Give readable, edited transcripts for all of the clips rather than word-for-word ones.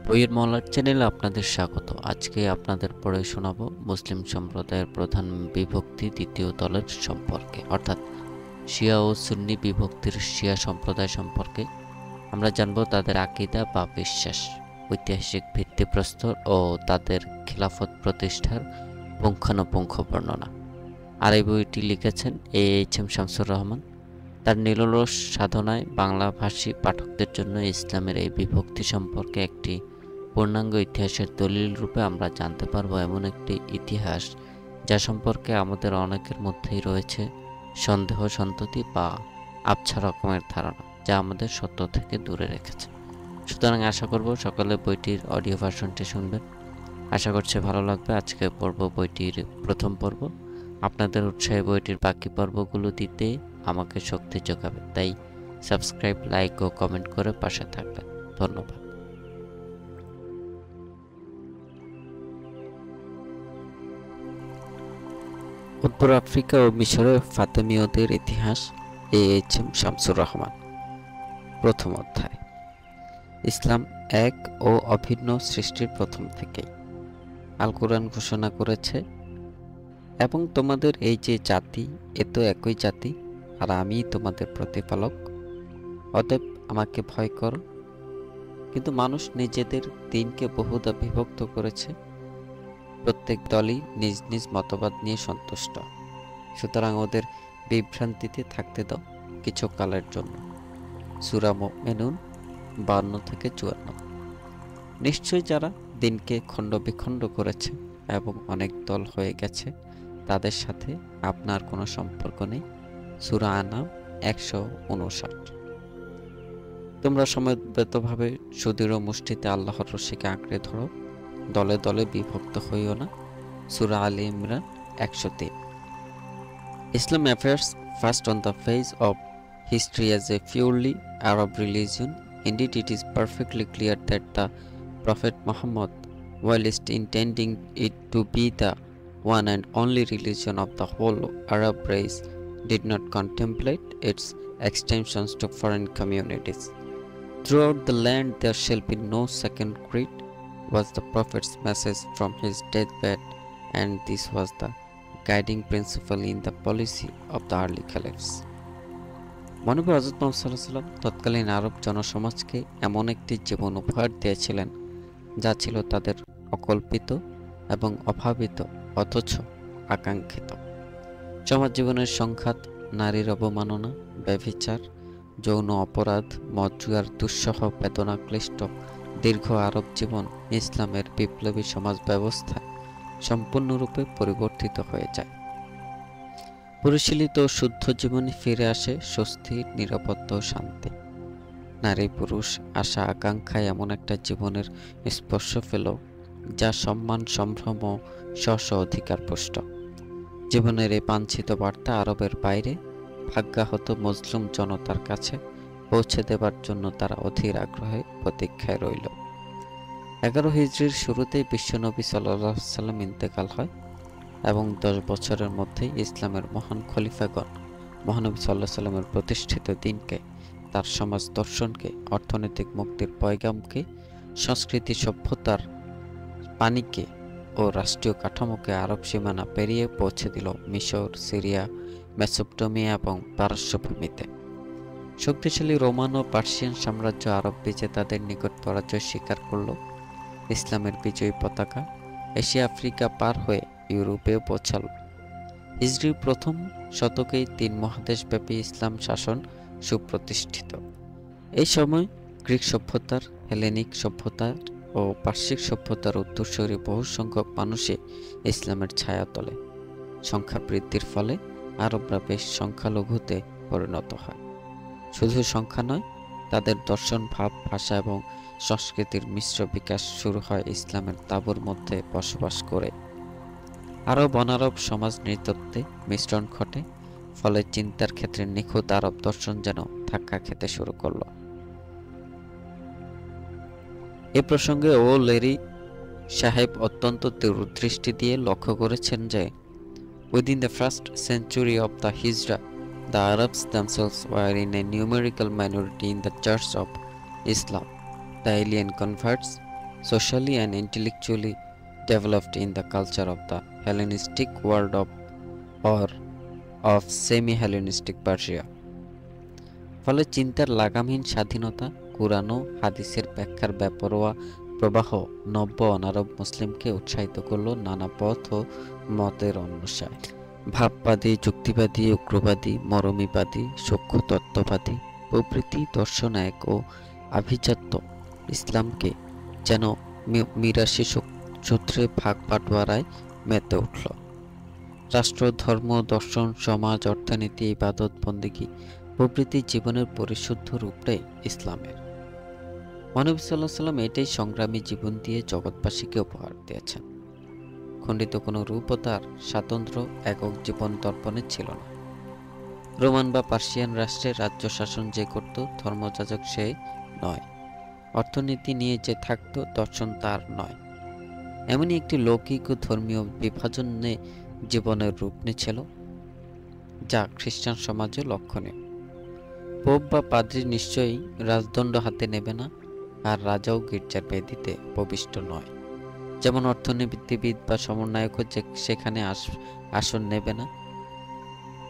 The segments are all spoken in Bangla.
বইয়ের মহলার চ্যানেলে আপনাদের স্বাগত। আজকে আপনাদের পড়ে শোনাবো মুসলিম সম্প্রদায়ের প্রধান বিভক্তি দ্বিতীয় দলের সম্পর্কে, অর্থাৎ শিয়া ও সুন্নি বিভক্তির শিয়া সম্প্রদায় সম্পর্কে। আমরা জানবো তাদের আকীদা বা বিশ্বাস, ঐতিহাসিক ভিত্তিপ্রস্তর ও তাদের খিলাফত প্রতিষ্ঠার পুঙ্খানুপুঙ্খ বর্ণনা। আর এই বইটি লিখেছেন এইচ.এম. শামসুর রহমান। তার নিরলস সাধনায় বাংলাভাষী পাঠকদের জন্য ইসলামের এই বিভক্তি সম্পর্কে একটি পূর্ণাঙ্গ ইতিহাসের দলিল রূপে আমরা জানতে পারবো, এমন একটি ইতিহাস যা সম্পর্কে আমাদের অনেকের মধ্যেই রয়েছে সন্দেহ সন্ততি বা আবছা রকমের ধারণা, যা আমাদের সত্য থেকে দূরে রেখেছে। সুতরাং আশা করব সকলে বইটির অডিও ভার্সনটি শুনবেন। আশা করছি ভালো লাগবে। আজকে পড়ব বইটির প্রথম পর্ব। আপনাদের উৎসাহে বইটির বাকি পর্বগুলো দিতে আমাকে শক্তি যোগাবে, তাই সাবস্ক্রাইব, লাইক ও কমেন্ট করে পাশে থাকবেন। ধন্যবাদ। উত্তর আফ্রিকা ও মিশরের ফাতেমীয়দের ইতিহাস, এইচ.এম. শামসুর রহমান। প্রথম অধ্যায়। ইসলাম এক ও অভিন্ন সৃষ্টির প্রথম থেকেই। আল কুরআন ঘোষণা করেছে, এবং তোমাদের এই যে জাতি, এ তো একই জাতি, আর আমি তোমাদের প্রতিপালক, অতএব আমাকে ভয় করো। কিন্তু মানুষ নিজেদের দিনকে বহুদা বিভক্ত করেছে, প্রত্যেক দলই নিজ নিজ মতবাদ নিয়ে সন্তুষ্ট। সুতরাং ওদের বিভ্রান্তিতে থাকতে দাও কিছু কালের জন্য। সূরা মুমিনুন 52-54। নিশ্চয় যারা দিনকে খণ্ড বিখণ্ড করেছে এবং অনেক দল হয়ে গেছে, তাদের সাথে আপনার কোনো সম্পর্ক নেই। সূরা আনাম 159। তোমরা সমবেতভাবে সুদৃঢ় মুষ্টিতে আল্লাহর রশিকে আঁকড়ে ধরো, দলে দলে বিভক্ত হইও না। সূরা Ali Imran 103। Islam appears first on the face of history as a purely Arab religion. Indeed, it is perfectly clear that the Prophet Muhammad, whilst intending it to be the one and only religion of the whole Arab race, did not contemplate its extensions to foreign communities. Throughout the land there shall be no second creed, was the Prophet's message from his deathbed, and this was the guiding principle in the policy of the early caliphs. মহানবী হযরত মুহাম্মদ সাল্লাল্লাহু আলাইহি ওয়াসাল্লাম তৎকালীন আরব জনসমাজকে এমন একটি জীবন উপহার দিয়েছিলেন যা ছিল তাদের অকল্পিত এবং অভাবিত, অথচ আকাঙ্ক্ষিত। সমাজ জীবনের সংঘাত, নারীর অবমাননা, ব্যভিচার, যৌন অপরাধ, মদজুয়ার দুঃসহ বেদনাক্লিষ্ট দীর্ঘ আরব জীবন ইসলামের বিপ্লবী সমাজ ব্যবস্থায় সম্পূর্ণরূপে পরিবর্তিত হয়ে যায়। পরিশীলিত শুদ্ধ জীবনে ফিরে আসে স্বস্তি, নিরাপত্তা ও শান্তি। নারী পুরুষ আশা আকাঙ্ক্ষায় এমন একটা জীবনের স্পর্শ পেল যা সম্মান, সম্ভ্রম ও স্ব অধিকার পুষ্ট। জীবনের এই বাঞ্ছিত বার্তা আরবের বাইরে ভাগ্যাহত মজলুম জনতার কাছে পৌঁছে দেবার জন্য তারা অধীর আগ্রহে প্রতীক্ষায় রইল। 11 হিজরির শুরুতেই বিশ্বনবী সাল্লাল্লাহু আলাইহি ওয়াসাল্লাম ইন্তেকাল হয় এবং 10 বছরের মধ্যেই ইসলামের মহান খলিফাগণ মহানবী সাল্লাল্লাহু আলাইহি ওয়াসাল্লামের প্রতিষ্ঠিত দিনকে, তার সমাজ দর্শনকে, অর্থনৈতিক মুক্তির পয়গামকে, সংস্কৃতি সভ্যতার পানিকে ও রাষ্ট্রীয় কাঠামোকে আরব সীমানা পেরিয়ে পৌঁছে দিল মিশর, সিরিয়া, মেসোপটেমিয়া এবং পারস্য ভূমিতে। শক্তিশালী রোমান ও পার্সিয়ান সাম্রাজ্য আরব বিজেতাদের নিকট পরাজয় স্বীকার করল। ইসলামের বিজয়ী পতাকা এশিয়া আফ্রিকা পার হয়ে ইউরোপেও পৌঁছাল। হিজরির প্রথম শতকেই 3 মহাদেশব্যাপী ইসলাম শাসন সুপ্রতিষ্ঠিত। এই সময় গ্রিক সভ্যতার, হেলেনিক সভ্যতার ও পার্শ্বিক সভ্যতার উত্তরসূরি বহু সংখ্যক মানুষে ইসলামের ছায়া তলে। সংখ্যা বৃদ্ধির ফলে আরবরা বেশ সংখ্যালঘুতে পরিণত হয়। শুধু সংখ্যা নয়, তাদের দর্শন, ভাব, ভাষা এবং সংস্কৃতির মিশ্র বিকাশ শুরু হয় ইসলামের তাঁবুর মধ্যে বসবাস করে। আরব অনারব সমাজ নৃতত্বে মিশ্রণ ঘটে, ফলে চিন্তার ক্ষেত্রে নিখুঁত আরব দর্শন যেন ধাক্কা খেতে শুরু করল। এ প্রসঙ্গে ও লেরি সাহেব অত্যন্ত দূরদৃষ্টি দিয়ে লক্ষ্য করেছেন যে within the first century of the Hijra, the Arabs themselves were in a numerical minority in the Church of Islam. The alien converts socially and intellectually developed in the culture of the Hellenistic world or of semi-Hellenistic Persia। ফলে চিন্তার লাগামহীন স্বাধীনতা, কুরআন ও হাদিসের ব্যাখ্যার বেপরোয়া প্রবাহ নব্য অনারব মুসলিমকে উৎসাহিত করল নানা পথ ও মতের অন্বেষায়। ভাববাদী, যুক্তিবাদী, উগ্রবাদী, মরমীবাদী, সূক্ষ্ম তত্ত্ববাদী প্রভৃতি দর্শন এক ও আভিজাত্য ইসলামকে যেন মিরাশি সূত্রে ভাগ বাটোয়ারায় মেতে উঠল। রাষ্ট্র, ধর্ম, দর্শন, সমাজ, অর্থনীতি, ইবাদত, বন্দেগী প্রভৃতি জীবনের পরিশুদ্ধ রূপটাই ইসলামের। মহানবী সাল্লাল্লাহু আলাইহি সাল্লাম এটাই সংগ্রামী জীবন দিয়ে জগৎবাসীকে উপহার দিয়েছেন। খণ্ডিত কোনো রূপ ও তার স্বাতন্ত্র্য একক জীবন দর্পণে ছিল না। রোমান বা পার্সিয়ান রাষ্ট্রের রাজ্য শাসন যে করত, ধর্মযাজক সে নয়। অর্থনীতি নিয়ে যে থাকত, দর্শন তার নয়। এমনই একটি লৌকিক ও ধর্মীয় বিভাজনে জীবনের রূপ নিয়েছিল, যা খ্রিস্টান সমাজে লক্ষণীয়। পোপ বা পাদ্রী নিশ্চয়ই রাজদণ্ড হাতে নেবে না, আর রাজাও গির্জার বেদিতে প্রবিষ্ট নয়। যেমন অর্থনীতিবিদ বা সমন্বয়কও সেখানে আসন নেবে না।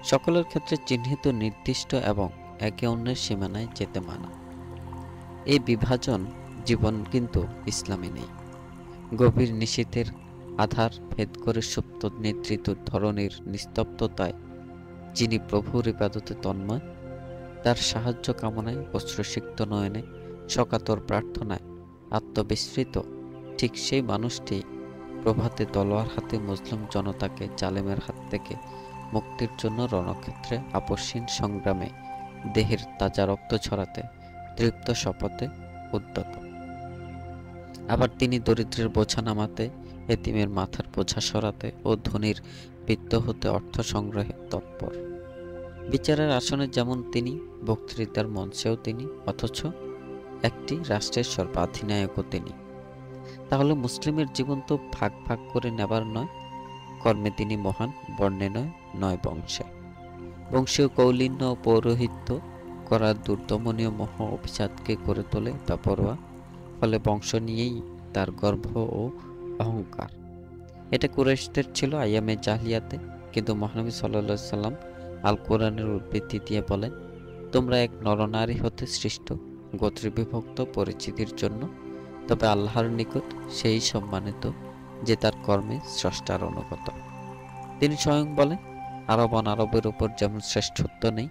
সকলের ক্ষেত্রে চিহ্নিত, নির্দিষ্ট এবং একে অন্যের সীমানায় যেতে মানা। এই বিভাজন জীবন কিন্তু ইসলামে নেই। গভীর নিশীথের আধার ভেদ করে সুপ্ত নেতৃত্ব ধরনের নিস্তব্ধতায় যিনি প্রভুর ইবাদতে তন্ময়, তার সাহায্য কামনায়, অশ্রুসিক্ত নয়নে, সকাতর প্রার্থনায় আত্মবিস্মৃত, ঠিক সেই মানুষটি প্রভাতে তলোয়ার হাতে মুসলিম জনতাকে জালেমের হাত থেকে মুক্তির জন্য রণক্ষেত্রে আপসহীন সংগ্রামে দেহের তাজা রক্ত ছড়াতে তৃপ্ত শপথে উদ্যত। আবার তিনি দরিদ্রের বোঝা নামাতে, এতিমের মাথার বোঝা সরাতে ও ধনীর বৃত্ত হতে অর্থ সংগ্রহে তৎপর। বিচারের আসনে যেমন তিনি, বক্তৃতার মঞ্চেও তিনি, অথচ একটি রাষ্ট্রের সর্বাধিনায়কও তিনি। তাহলে মুসলিমের জীবন তো ভাগ ভাগ করে নেবার নয়, কর্মে তিনি মহান, বর্ণে নয় বংশে। বংশীয় কৌলিন্য ও পৌরোহিত্য করার দুর্দমনীয় মোহ অভিজাতকে করে তোলে বেপরোয়া। ফলে বংশ নিয়েই তার গর্ব ও অহংকার। এটা কুরাইশদের ছিল আইয়ামে জাহলিয়াতে, কিন্তু মহানবী সাল্লাল্লাহু আলাইহি সাল্লাম আল কোরআনের উদ্ধৃতি দিয়ে বলেন, তোমরা এক নরনারী হতে সৃষ্ট, গোত্রে বিভক্ত, পরিচিতির জন্য, তবে আল্লাহর নিকট সেই সম্মানিত যে তার কর্মে স্রষ্টার অনুগত। তিনি স্বয়ং বলেন, আরব অনারবের উপর যেমন শ্রেষ্ঠত্ব নেই,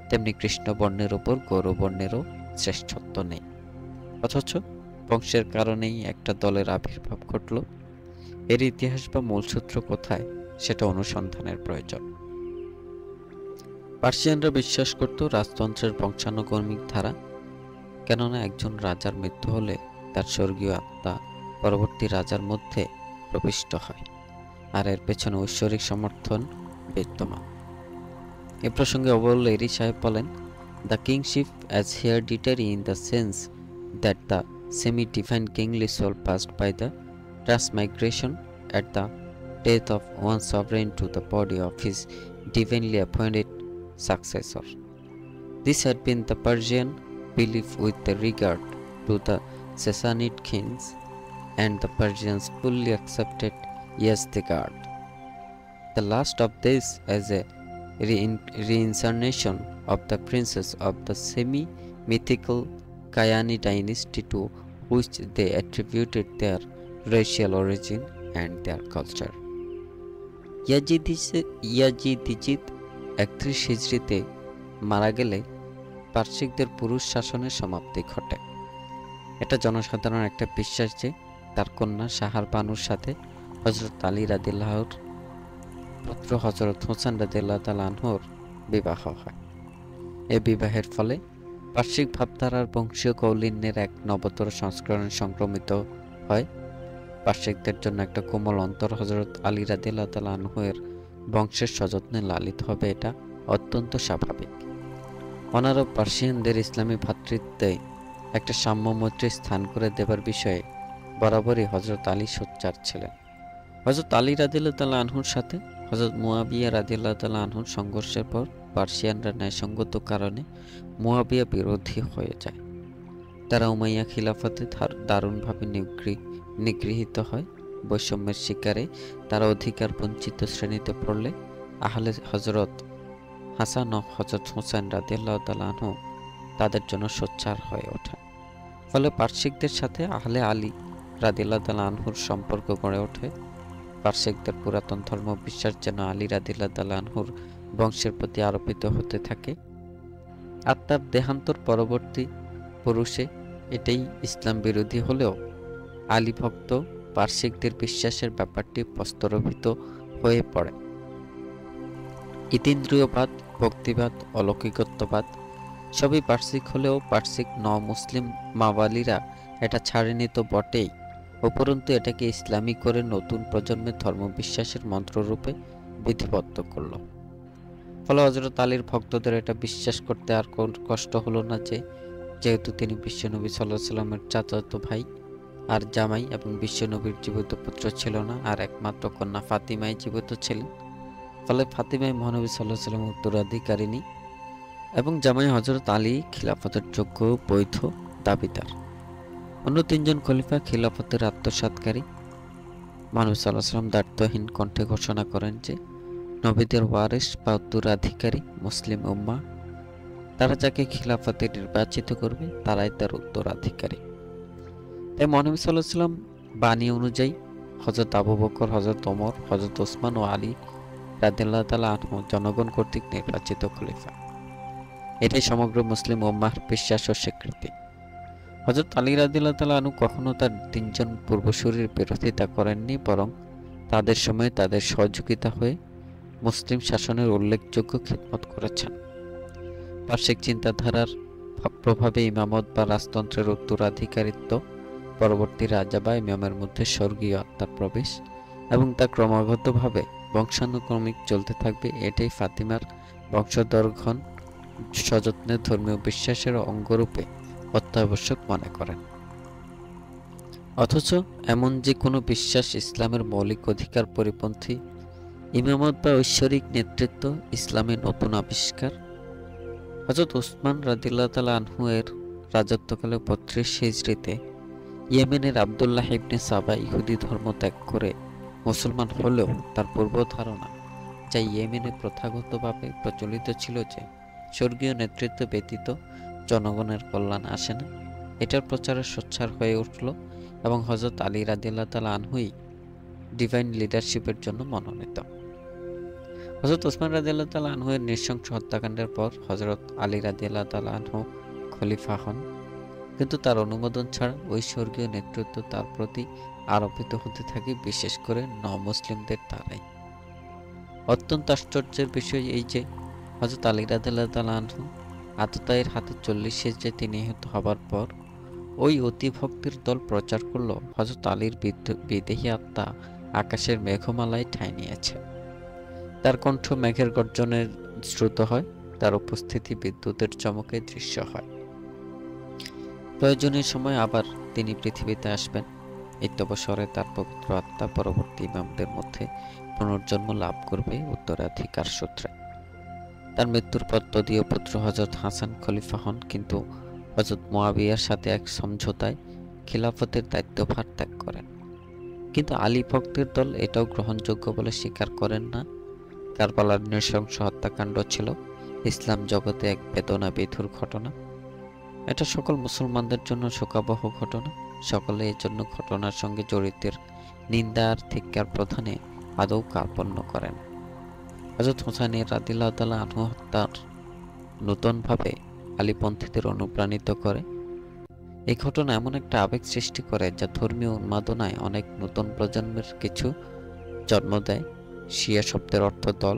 তেমনি কৃষ্ণবর্ণের উপর গৌরবর্ণেরও শ্রেষ্ঠত্ব নেই। অথচ বংশের কারণেই একটা দলের আবির্ভাব ঘটল। এর ইতিহাস বা মূলসূত্র কোথায়, সেটা অনুসন্ধানের প্রয়োজন। পার্সিয়ানরা বিশ্বাস করত রাজতন্ত্রের বংশানুক্রমিক ধারা, কেননা একজন রাজার মৃত্যু হলে তার স্বর্গীয় আত্মা পরবর্তী রাজার মধ্যে প্রবিষ্ট হয়, আর এর পেছনে ঐশ্বরিক সমর্থন বিদ্যমান। এ প্রসঙ্গে অবল এরি সাহেব বলেন, the kingship as hereditary in the sense that the semi-divine kingly soul passed by the transmigration at the death of one sovereign to the body of his divinely appointed successor. This had been the Persian belief with regard to the Sassanid kings, and the Persians fully accepted Yazdegerd, the last of this, as a reincarnation of the princess of the semi-mythical Kayani dynasty to which they attributed their racial origin and their culture. ইয়াজিদিজিদ 31 হিজরিতে মারা গেলে পার্সিকদের পুরুষ শাসনের সমাপ্তি ঘটে। এটা জনসাধারণ একটা বিশ্বাস যে তার কন্যা শাহার বানুর সাথে হযরত আলী রাদিয়াল্লাহুর পুত্র হযরত হোসেন রাদিয়াল্লাহু তাআলা আনহুর বিবাহ হয়। এই বিবাহের ফলে পার্শ্বিক ভাবধারার বংশীয় কৌলিন্যের এক নবতর সংস্করণ সংক্রমিত হয়। পার্শ্বিকদের জন্য একটা কোমল অন্তর হযরত আলী রাদিয়াল্লাহু তাআলা আনহুর বংশের সযত্নে লালিত হবে, এটা অত্যন্ত স্বাভাবিক। অনারব পার্সিয়ানদের ইসলামী ভ্রাতৃত্বে একটা সাম্য মৈত্রী স্থান করে দেবার বিষয়ে বরাবরই হযরত আলী সোচ্চার ছিলেন। হযরত আলী রাদিয়াল্লাহু তাআলা আনহুর সাথে হযরত মুয়াবিয়া রাদিয়াল্লাহু তাআলা আনহুর সংঘর্ষের পর পার্সিয়ানরা ন্যায়সঙ্গত কারণে মুয়াবিয়া বিরোধী হয়ে যায়। তারা উমাইয়া খিলাফতে দারুণভাবে নিগৃহীত হয়। বৈষম্যের শিকারে তারা অধিকার বঞ্চিত শ্রেণীতে পড়লে আহলে হজরত হাসান ও হজরত হুসাইন রাদিয়াল্লাহু তাআলা আনহু তাদের জন্য সোচ্চার হয়ে ওঠে। ফলে পার্শ্বিকদের সাথে আহলে আলী রাদিয়াল্লাহু তাআলা আনহুর সম্পর্ক গড়ে ওঠে। পার্শ্বিকদের পুরাতন ধর্ম বিশ্বাস যেন আলী রাদিয়াল্লাহু তাআলা আনহুর বংশের প্রতি আরোপিত হতে থাকে। আর তার দেহান্তর পরবর্তী পুরুষে এটাই ইসলাম বিরোধী হলেও আলী ভক্ত পার্শ্বিকদের বিশ্বাসের ব্যাপারটি প্রস্তরভিত হয়ে পড়ে। ইতীন্দ্রিয়বাদ, ভক্তিবাদ, অলৌকিকত্ববাদ সবই পার্শ্বিক হলেও পার্শ্বিক মুসলিম মাওয়ালিরা এটা ছাড়েনি তো বটেই, উপরন্তু এটাকে ইসলামী করে নতুন প্রজন্মের ধর্মবিশ্বাসের মন্ত্ররূপে বিধিবদ্ধ করল। ফলে হযরত আলীর ভক্তদের এটা বিশ্বাস করতে আর কষ্ট হলো না যে যেহেতু তিনি বিশ্বনবী সাল্লাল্লাহু আলাইহি সাল্লামের চাচাতো ভাই আর জামাই এবং বিশ্বনবীর জীবিত পুত্র ছিল না, আর একমাত্র কন্যা ফাতিমাই জীবিত ছিলেন। ফলে ফাতিমাই মহানবী সাল্লাল্লাহু আলাইহি সাল্লামের উত্তরাধিকারিণী এবং জামাই হযরত আলী খিলাফতের যোগ্য বৈধ দাবিদার। অন্য তিনজন খলিফা খিলাফতের আত্মসাৎকারী। মহানবী সাল্লাল্লাহু আলাইহি সাল্লাম দায়িত্বহীন কণ্ঠে ঘোষণা করেন যে নবীদের ওয়ারিস বা উত্তরাধিকারী মুসলিম উম্মাহ, তারা যাকে খিলাফতে নির্বাচিত করবে তারাই তার উত্তরাধিকারী। তাই মহানবী সাল্লাল্লাহু আলাইহি সাল্লাম বাণী অনুযায়ী হযরত আবু বকর, হযরত ওমর, হযরত ওসমান ও আলী রাদিয়াল্লাহু তাআলা আনহু জনগণ কর্তৃক নির্বাচিত খলিফা। এটাই সমগ্র মুসলিম উম্মাহর বিশ্বাস ও স্বীকৃতি। হযরত আলী রাদিয়াল্লাহু তাআলা আনহু কখনো তার তিনজন পূর্বসূরির বিরোধিতা করেননি, বরং তাদের সময়ে তাদের সহযোগিতা হয়ে মুসলিম শাসনের উল্লেখযোগ্য খিদমত করেছেন। পার্শ্বিক চিন্তাধারার প্রভাবে ইমামত বা রাজতন্ত্রের উত্তরাধিকারিত্ব পরবর্তী রাজা বা ইমামের মধ্যে স্বর্গীয় আত্মার প্রবেশ এবং তা ক্রমাগতভাবে বংশানুক্রমিক চলতে থাকবে, এটাই ফাতিমার বংশধরগণ সযত্নে ধর্মীয় বিশ্বাসের অঙ্গরূপে অত্যাবশ্যক মনে করেন। অথচ এমন যে কোনো বিশ্বাস ইসলামের মৌলিক অধিকার পরিপন্থী। ইমামত বা ঐশ্বরিক নেতৃত্ব ইসলামের নতুন আবিষ্কার। হযরত ওসমান রাদিয়াল্লাহু তাআলা আনহু এর রাজত্বকালে ৩২ হিজরিতে ইয়েমেনের আবদুল্লাহ ইবনে সাবা ইহুদি ধর্ম ত্যাগ করে মুসলমান হলেও তার পূর্ব ধারণা, যা ইয়েমেনে প্রথাগতভাবে প্রচলিত ছিল যে স্বর্গীয় নেতৃত্ব ব্যতীত জনগণের কল্যাণ আসে না, এটার প্রচারে সোচ্চার হয়ে উঠল এবং হযরত আলী রাদিয়াল্লাহু তাআলা আনহুই ডিভাইন লিডারশিপের জন্য মনোনীত। হযরত ওসমান রাদিয়াল্লাহু তাআলা আনহু এর নৃশংস হত্যাকাণ্ডের পর হযরত আলী রাদিয়াল্লাহু তাআলা আনহু খলিফা হন, কিন্তু তার অনুমোদন ছাড়া ওই স্বর্গীয় নেতৃত্ব তার প্রতি আরোপিত হতে থাকে, বিশেষ করে মুসলিমদের দ্বারাই। অত্যন্ত আশ্চর্যের বিষয় এই যে হযরত আলী রাদিয়াল্লাহু তাআলা আনহু আততায়ীর হাতে 40 হিজরিতে নিহত হবার পর ওই অতিভক্তের দল প্রচার করল হযরত আলীর বিদেহী আত্মা আকাশের মেঘমালায় ঠাঁই নিয়েছে। তার কণ্ঠ মেঘের গর্জনের শ্রুত হয়, তার উপস্থিতি বিদ্যুতের চমকে দৃশ্য হয়। প্রয়োজনীয় সময় আবার তিনি পৃথিবীতে আসবেন। ইত্যবসরে তার পবিত্র আত্মা পরবর্তী ইমামদের মধ্যে পুনর্জন্ম লাভ করবে উত্তরাধিকার সূত্রে। তার মৃত্যুর পর তদীয় পুত্র হযরত হাসান খলিফা হন, কিন্তু হযরত মুয়াবিয়ার সাথে এক সমঝোতায় খিলাফতের দায়িত্বভার ত্যাগ করেন। কিন্তু আলী ভক্তের দল এটাও গ্রহণযোগ্য বলে স্বীকার করেন না। কারবালার নৃশংস হত্যাকাণ্ড ছিল ইসলাম জগতে এক বেদনা বিধুর ঘটনা। এটা সকল মুসলমানদের জন্য শোকাবহ ঘটনা। সকলে এর জন্য ঘটনার সঙ্গে জড়িতের নিন্দা আর ধিক্কার প্রধানে আদৌ কার্পণ্য করেন। হযরত হুসাইন রাদিয়াল্লাহু তাআলা আনহু হত্যার নূতনভাবে আলীপন্থীদের অনুপ্রাণিত করে। এই ঘটনা এমন একটা আবেগ সৃষ্টি করে যা ধর্মীয় উন্মাদনায় অনেক নতুন প্রজন্মের কিছু জন্ম দেয়। শিয়া শব্দের অর্থ দল।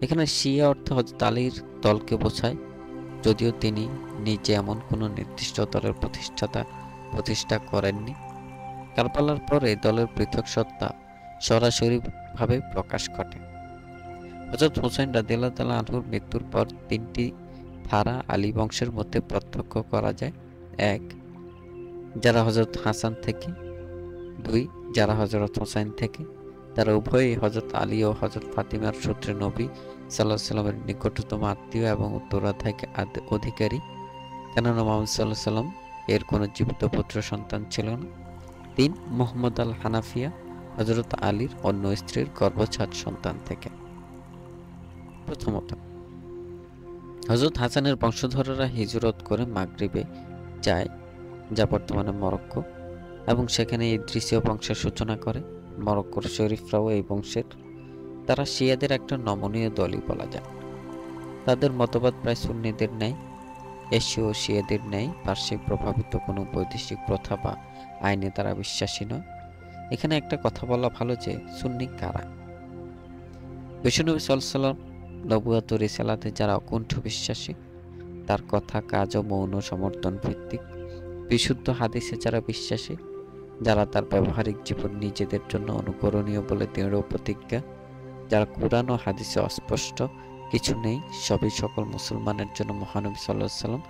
এখানে শিয়া অর্থ হযরত আলীর দলকে বোঝায়, যদিও তিনি নিজে এমন কোনো নির্দিষ্ট দলের প্রতিষ্ঠা করেননি। কারবালার পর এই দলের পৃথক সত্তা সরাসরিভাবে প্রকাশ ঘটে। হযরত হুসাইন রাদিয়াল্লাহু তাআলা আনহুর মৃত্যুর পর 3টি ধারা আলী বংশের মধ্যে প্রত্যক্ষ করা যায়। 1, যারা হযরত হাসান থেকে। 2, যারা হযরত হুসাইন থেকে। তারা উভয়ই হযরত আলী ও হযরত ফাতিমার সূত্রে নবী সাল্লাল্লাহু আলাইহি সাল্লামের নিকটতম আত্মীয় এবং উত্তরাধিকারী। কেননা মুহাম্মদ সাল্লাল্লাহু আলাইহি সাল্লাম এর কোনো জীবিত পুত্র সন্তান ছিল না। 3 মুহাম্মদ আল হানাফিয়া হযরত আলীর অন্য স্ত্রীর গর্ভজাত সন্তান থেকে। প্রথমত, হযরত হাসানের বংশধররা হিজরত করে মাগরিবে যায়, যা বর্তমানে মরক্কো, এবং সেখানে ইদ্রিসীয় বংশের সূচনা করে। মরক্কোর শরীফরাও এই বংশের। তারা শিয়াদের একটা নমনীয় দলই বলা যায়। তাদের মতবাদ প্রায় সুন্নিদের ন্যায়। এশীয় শিয়াদের ন্যায় পার্শ্বিক প্রভাবিত কোনো বৈদেশিক প্রথা বা আইনে তারা বিশ্বাসী নয়। এখানে একটা কথা বলা ভালো যে সুন্নি কারা। বিশ্বনবী সাল্লাল্লাহু আলাইহি ওয়াসাল্লাম নবুয়ত ও রিসালাতে যারা অকুণ্ঠ বিশ্বাসী, তার কথা কাজ ও মৌন সমর্থন ভিত্তিক, বিশুদ্ধ হাদিসে যারা বিশ্বাসী, যারা তার ব্যবহারিক জীবন নিজেদের জন্য অনুকরণীয় বলে দৃঢ় প্রতিজ্ঞা, যারা কুরআন ও হাদিসে অস্পষ্ট কিছু নেই, সবই সকল মুসলমানের জন্য মহানবী সাল্লাল্লাহু আলাইহি ওয়াসাল্লাম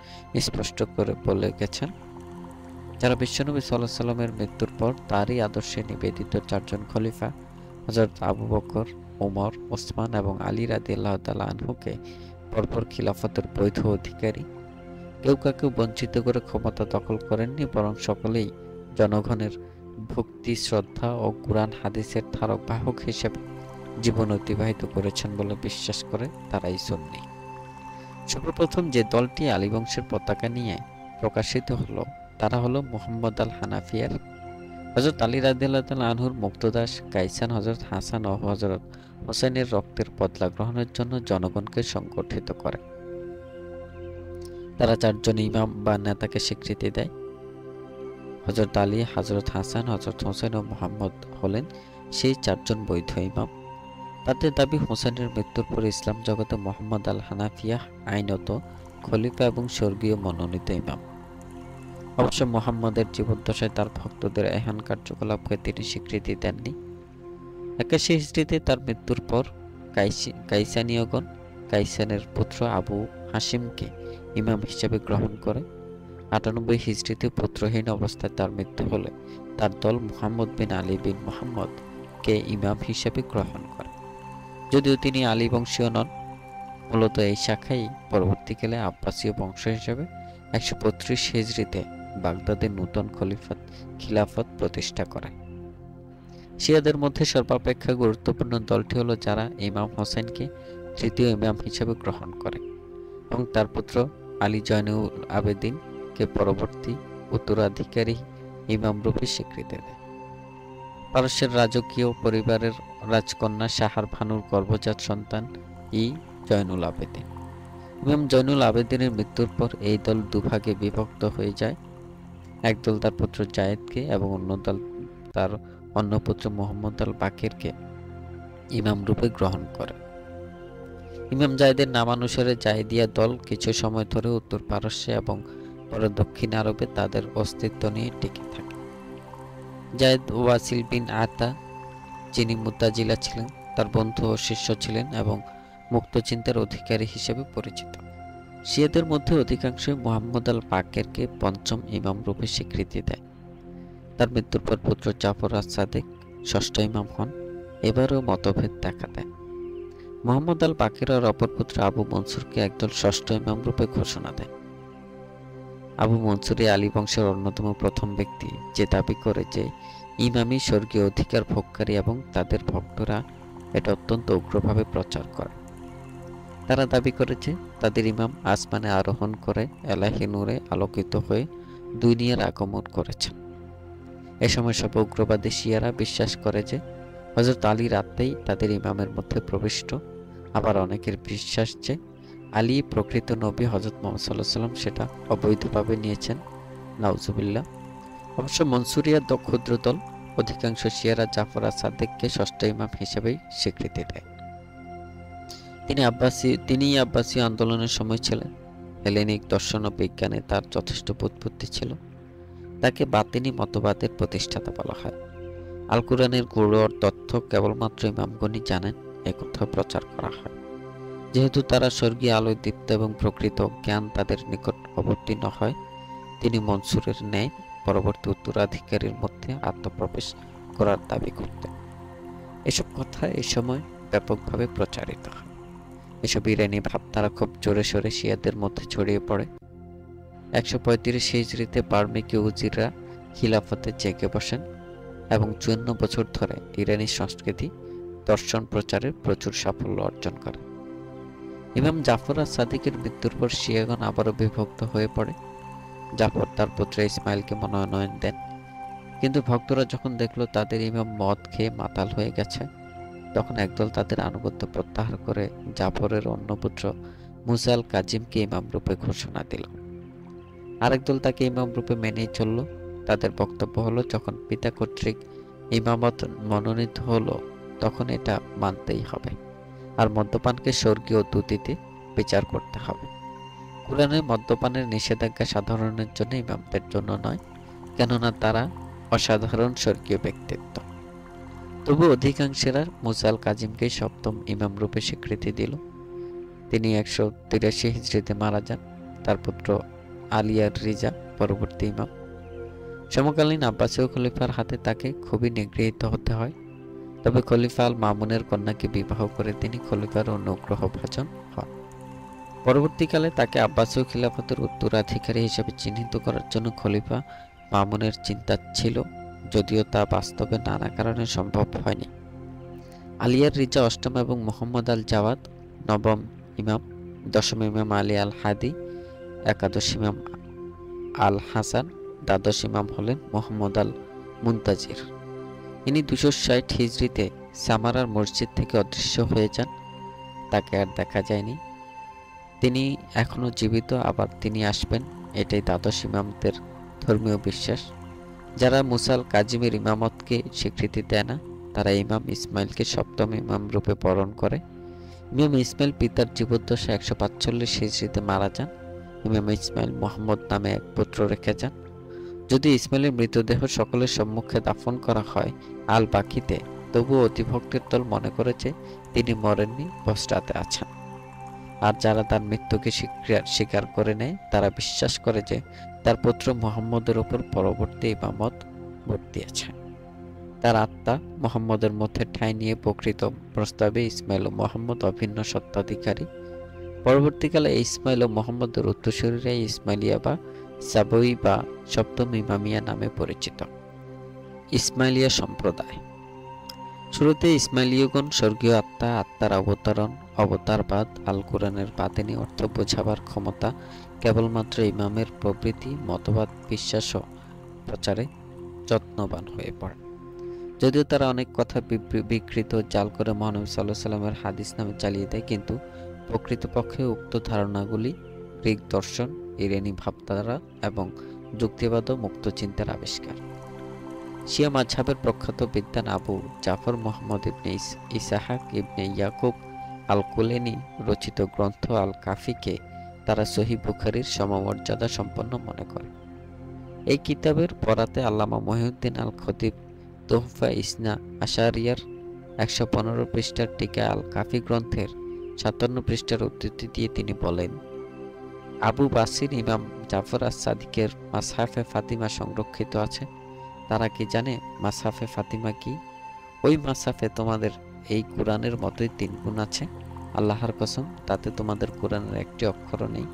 স্পষ্ট করে বলে গেছেন, যারা বিশ্বনবী সাল্লাল্লাহু আলাইহি ওয়াসাল্লামের মৃত্যুর পর তারই আদর্শে নিবেদিত 4 জন খলিফা হযরত আবু বকর, ওমর, ওসমান এবং আলী রাদিয়াল্লাহু তাআলা আনহুকে পরপর খিলাফতের বৈধ অধিকারী, কেউ কাউকে বঞ্চিত করে ক্ষমতা দখল করেননি, বরং সকলেই জনগণের ভক্তি, শ্রদ্ধা ও কুরআন হাদিসের ধারক বাহক হিসেবে জীবন অতিবাহিত করেছেন বলে বিশ্বাস করে তারাই সুন্নি। সর্বপ্রথম যে দলটি আলী বংশের পতাকা নিয়ে প্রকাশিত হলো তারা হলো মুহাম্মদ আল হানাফিয়ার। হযরত আলী রাদিয়াল্লাহু তাআলা আনহুর মুক্তদাস কাইসান হযরত হাসান ও হযরত হোসেনের রক্তের বদলা গ্রহণের জন্য জনগণকে সংগঠিত করে। তারা 4 জন ইমাম বা নেতাকে স্বীকৃতি দেয়। হযরত আলী, হযরত হাসান, হযরত হোসেন ও মুহাম্মদ হলেন সেই 4 জন বৈধ ইমাম। তাদের দাবি, হোসেনের মৃত্যুর পর ইসলাম জগতে মুহাম্মদ আল হানাফিয়া আইনত খলিফা এবং স্বর্গীয় মনোনীত ইমাম। অবশ্য মুহাম্মদের জীবদ্দশায় তার ভক্তদের এহেন কার্যকলাপকে তিনি স্বীকৃতি দেননি। 81 হিজরিতে তার মৃত্যুর পর কাইসানীয়গণ কাইসানের পুত্র আবু হাসিমকে ইমাম হিসেবে গ্রহণ করে। 98 হিজরিতে পুত্রহীন অবস্থায় তার মৃত্যু হলে তার দল মুহাম্মদ বিন আলী বিন মুহাম্মদ কে ইমাম হিসেবে গ্রহণ করে। যদিও তিনি আলী বংশীয় নন, মূলত এই শাখাই পরবর্তীকালে আব্বাসীয় বংশ হিসেবে 135 হিজরিতে বাগদাদে নূতন খিলাফত প্রতিষ্ঠা করে। শিয়াদের মধ্যে সর্বাপেক্ষা গুরুত্বপূর্ণ দলটি হলো যারা ইমাম হোসেনকে তৃতীয় ইমাম হিসেবে গ্রহণ করে এবং তার পুত্র আলী জয়নুল আবেদিনকে পরবর্তী উত্তরাধিকারী ইমাম রূপে স্বীকৃতি দেয়। পারস্যের রাজকীয় পরিবারের রাজকন্যা সাহার ভানুর গর্ভজাত সন্তান জয়নুল আবেদিন। ইমাম জয়নুল আবেদিনের মৃত্যুর পর এই দল দুভাগে বিভক্ত হয়ে যায়। একদল তার পুত্র জায়েদকে এবং অন্য দল তার অন্য পুত্র মুহাম্মদ আল বাকিরকে ইমাম রূপে গ্রহণ করে। ইমাম জায়েদের নামানুসারে জায়েদিয়া দল কিছু সময় ধরে উত্তর পারস্যে এবং পরে দক্ষিণ আরবে তাদের অস্তিত্ব নিয়ে টিকে থাকে। জায়েদ ওয়াসিল বিন আতা, যিনি মুতাজিলা ছিলেন, তার বন্ধু ও শিষ্য ছিলেন এবং মুক্তচিন্তার অধিকারী হিসেবে পরিচিত। শিয়াদের মধ্যে অধিকাংশই মুহাম্মদ আল বাকেরকে পঞ্চম ইমাম রূপে স্বীকৃতি দেয়। তার মৃত্যুর পর পুত্র জাফর আস-সাদিক ষষ্ঠ ইমাম হন। এবারও মতভেদ দেখা দেয়। মুহাম্মদ আল বাকের আর অপর পুত্র আবু মনসুরকে একদল ষষ্ঠ ইমাম রূপে ঘোষণা দেয়। আবু মনসুর আলী বংশের অন্যতম প্রথম ব্যক্তি যে দাবি করে যে ইমামই স্বর্গীয় অধিকার ভোগকারী এবং তাদের ভক্তরা এটা অত্যন্ত উগ্রভাবে প্রচার করে। তারা দাবি করেছে তাদের ইমাম আসমানে আরোহণ করে এলাহি নূরে আলোকিত হয়ে দুনিয়ার আগমন করেছেন। এ সময় সব উগ্রবাদী শিয়ারা বিশ্বাস করে যে হযরত আলীর আত্মাই তাদের ইমামের মধ্যে প্রবিষ্ট। আবার অনেকের বিশ্বাস যে আলী প্রকৃত নবী হযরত মুহাম্মদ সাল্লাল্লাহু আলাইহি ওয়াসাল্লাম সেটা অবৈধভাবে নিয়েছেন। নাউজুবিল্লাহ। অবশ্য মনসুরিয়া ক্ষুদ্র দল। অধিকাংশ শিয়ারা জাফর আস-সাদিককে ষষ্ঠ ইমাম হিসেবেই স্বীকৃতি দেয়। তিনি আব্বাসী আন্দোলনের সময় ছিলেন। হেলেনিক দর্শন ও বিজ্ঞানে তার যথেষ্ট বুৎপত্তি ছিল। তাকে বাতিনি মতবাদের প্রতিষ্ঠাতা বলা হয়। আল কুরআনের গূঢ় তথ্য কেবলমাত্র ইমামগণই জানেন, একথা প্রচার করা হয়। যেহেতু তারা স্বর্গীয় আলোয় দীপ্ত এবং প্রকৃত জ্ঞান তাদের নিকট অবতীর্ণ হয়, তিনি মনসুরের ন্যায় পরবর্তী উত্তরাধিকারীর মধ্যে আত্মপ্রবেশ করার দাবি করতেন। এসব কথা এই সময় ব্যাপকভাবে প্রচারিত হয়। এসব ইরানি ভাবধারা খুব জোরে সোরে শিয়াদের মধ্যে ছড়িয়ে পড়ে। 135 হিজরিতে বার্মিকি উজিররা খিলাফতে জেগে বসেন এবং 54 বছর ধরে ইরানি সংস্কৃতি দর্শন প্রচারে প্রচুর সাফল্য অর্জন করে। ইমাম জাফর আস-সাদিকের মৃত্যুর পর শিয়াগণ আবারও বিভক্ত হয়ে পড়ে। জাফর তার পুত্র ইসমাইলকে মনোনয়ন দেন, কিন্তু ভক্তরা যখন দেখল তাদের ইমাম মদ খেয়ে মাতাল হয়ে গেছে, তখন একদল তাদের আনুগত্য প্রত্যাহার করে জাফরের অন্য পুত্র মুসা আল কাজিমকে ইমাম রূপে ঘোষণা দিল। আরেক দল তাকে ইমাম রূপে মেনেই চলল। তাদের বক্তব্য হলো, যখন পিতা কর্তৃক ইমামত মনোনীত হলো তখন এটা মানতেই হবে, আর মদ্যপানকে স্বর্গীয় দ্যুতিতে বিচার করতে হবে। কুরআনে মদ্যপানের নিষেধাজ্ঞা সাধারণের জন্য, ইমামদের জন্য নয়, কেননা তারা অসাধারণ স্বর্গীয় ব্যক্তিত্ব। তবু অধিকাংশেরা মুসা আল কাজিমকে সপ্তম ইমাম রূপে স্বীকৃতি দিল। তিনি 183 হিজরিতে মারা যান। তার পুত্র আলী আর রিজা পরবর্তী ইমাম। সমকালীন আব্বাসীয় খলিফার হাতে তাকে খুবই নিগৃহীত হতে হয়। তবে খলিফা আল মামুনের কন্যাকে বিবাহ করে তিনি খলিফার অনুগ্রহ ভাজন হন। পরবর্তীকালে তাকে আব্বাসীয় খিলাফতের উত্তরাধিকারী হিসেবে চিহ্নিত করার জন্য খলিফা মামুনের চিন্তা ছিল, যদিও তা বাস্তবে নানা কারণে সম্ভব হয়নি। আলিয়ার রিজা অষ্টম এবং মোহাম্মদ আল জাওয়াদ নবম ইমাম, দশম ইমাম আলী আল হাদি, একাদশ ইমাম আল হাসান, দ্বাদশ ইমাম হলেন মোহাম্মদ আল মুনতাজির। ইনি 260 হিজরিতে সামারার মসজিদ থেকে অদৃশ্য হয়ে যান। তাকে আর দেখা যায়নি। তিনি এখনো জীবিত, আবার তিনি আসবেন, এটাই দ্বাদশ ইমামদের ধর্মীয় বিশ্বাস। যারা মুসা আল কাজিমের ইমামতকে স্বীকৃতি দেয় না, তারা ইমাম ইসমাইলকে সপ্তম ইমাম রূপে বরণ করে। ইমাম ইসমাইল পিতার জীবদ্দশায় 145 হিজরিতে মারা যান। ইমাম ইসমাইল মোহাম্মদ নামে এক পুত্র রেখে যান। যদি ইসমাইলের মৃতদেহ সকলের সম্মুখে দাফন করা হয় আল বাকিতে, তবুও অতিভক্তের দল মনে করেছে তিনি মরেননি, পশ্চাতে আছেন। আর যারা তার মৃত্যুকে স্বীকার করে নেয়, তারা বিশ্বাস করে যে তার পুত্র মুহাম্মদের উপর পরবর্তী ইমামত বর্তিয়েছে। তার আত্মা মুহাম্মদের মধ্যে ঠাঁই নিয়ে প্রকৃত প্রস্তাবে ইসমাইল ও মুহাম্মদ অভিন্ন সত্ত্বাধিকারী। পরবর্তীকালে ইসমাইল ও মুহাম্মদের উত্তরসূরিরা ইসমাইলিয়া বা সাবই বা সপ্তম ইমামিয়া নামে পরিচিত। ইসমাইলিয়া সম্প্রদায়। শুরুতে ইসমাইলীয়গণ স্বর্গীয় আত্মা, আত্মার অবতরণ, অবতারবাদ, আল কোরআনের বাতিনি অর্থ বোঝাবার ক্ষমতা কেবলমাত্র ইমামের প্রভৃতি মতবাদ বিশ্বাস ও প্রচারে যত্নবান হয়ে পড়ে। যদিও তারা অনেক কথা বিকৃত জাল করে মহানবী সাল্লাল্লাহু আলাইহি ওয়াসাল্লামের হাদিস নামে চালিয়ে দেয়, কিন্তু প্রকৃতপক্ষে উক্ত ধারণাগুলি গ্রিক দর্শন, ইরানি ভাবধারা এবং যুক্তিবাদ ও মুক্ত চিন্তার আবিষ্কার। শিয়া মাযহাবের প্রখ্যাত বিদ্বান আবু জাফর মুহাম্মদ ইবনে ইসহাক ইবনে ইয়াকুব আল কুলেনি রচিত গ্রন্থ আল কাফিকে তারা সহিহ বুখারীর সমমর্যাদা সম্পন্ন মনে করে। এই কিতাবের পড়াতে আল্লামা মহিউদ্দিন আল খতিব তোহফা ইসনা আশারিয়ার 115 পৃষ্ঠার টিকা আল কাফি গ্রন্থের 57 পৃষ্ঠার উদ্ধৃতি দিয়ে তিনি বলেন, আবু বাসির ইমাম জাফর আস-সাদিকের মাসহাফে ফাতিমা সংরক্ষিত আছে। তারা কি জানে মাসহাফে ফাতিমা কি? ওই মাসহাফে তোমাদের এই কোরআনের মতোই 3 গুণ আছে। আল্লাহর কসম, তাতে তোমাদের কোরআনের একটি অক্ষরও নেই।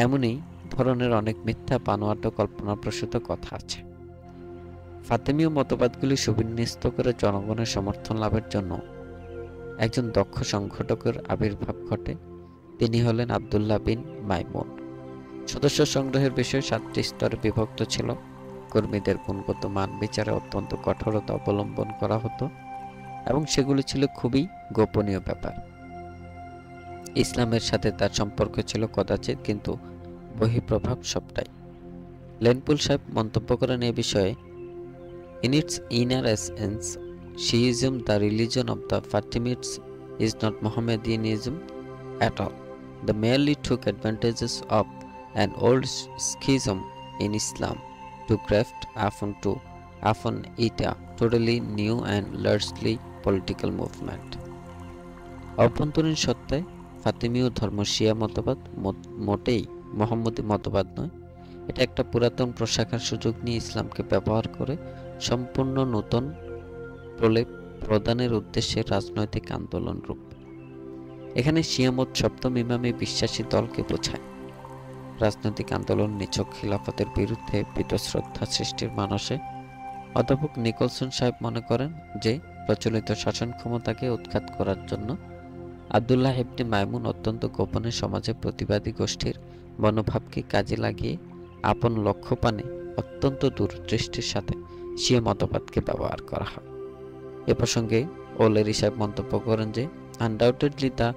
এমনই ধরনের অনেক মিথ্যা বানোয়াট কল্পনাপ্রসূত কথা আছে। ফাতেমীয় মতবাদগুলি সুবিন্যস্ত করে জনগণের সমর্থন লাভের জন্য একজন দক্ষ সংগঠকের আবির্ভাব ঘটে। তিনি হলেন আব্দুল্লাহ বিন মাইমুন। সদস্য সংগ্রহের বিষয় 7টি স্তরে বিভক্ত ছিল। কর্মীদের গুণগত মান বিচারে অত্যন্ত কঠোরতা অবলম্বন করা হতো এবং সেগুলি ছিল খুবই গোপনীয় ব্যাপার। ইসলামের সাথে তার সম্পর্ক ছিল কদাচিৎ, কিন্তু বহিঃপ্রভাব সবটাই। লেনপুল সাহেব মন্তব্য করেন এ বিষয়ে, In its inner essence, Shiism, the religion of the Fatimids, is not Mohammedanism at all. They merely took advantages of an old schism in Islam to graft upon it a totally new and largely political movement. অভ্যন্তরীণ সত্তায় ফাতিমীয় ধর্ম শিয়া মতবাদ মোটেই মোহাম্মদী মতবাদ নয়। এটা একটা পুরাতন প্রশাখার সুযোগ নিয়ে ইসলামকে ব্যবহার করে সম্পূর্ণ নতুন প্রলেপ প্রদানের উদ্দেশ্যে রাজনৈতিক আন্দোলন রূপ। এখানে শিয়ামত সপ্তম ইমামে বিশ্বাসী দলকে বোঝায়। রাজনৈতিক আন্দোলন, নিছক খিলাফতের বিরুদ্ধে বীতশ্রদ্ধা সৃষ্টির মানসে অধ্যাপক নিকলসন সাহেব মনে করেন যে প্রচলিত শাসন ক্ষমতাকে উৎখাত করার জন্য আব্দুল্লাহ ইবনে মাইমুন অত্যন্ত গোপনে সমাজে প্রতিবাদী গোষ্ঠীর মনোভাবকে কাজে লাগিয়ে আপন লক্ষ্য পানে অত্যন্ত দূরদৃষ্টির সাথে শিয়া মতবাদকে ব্যবহার করা হয়। এ প্রসঙ্গে ওলেরি সাহেব মন্তব্য করেন যে undoubtedly the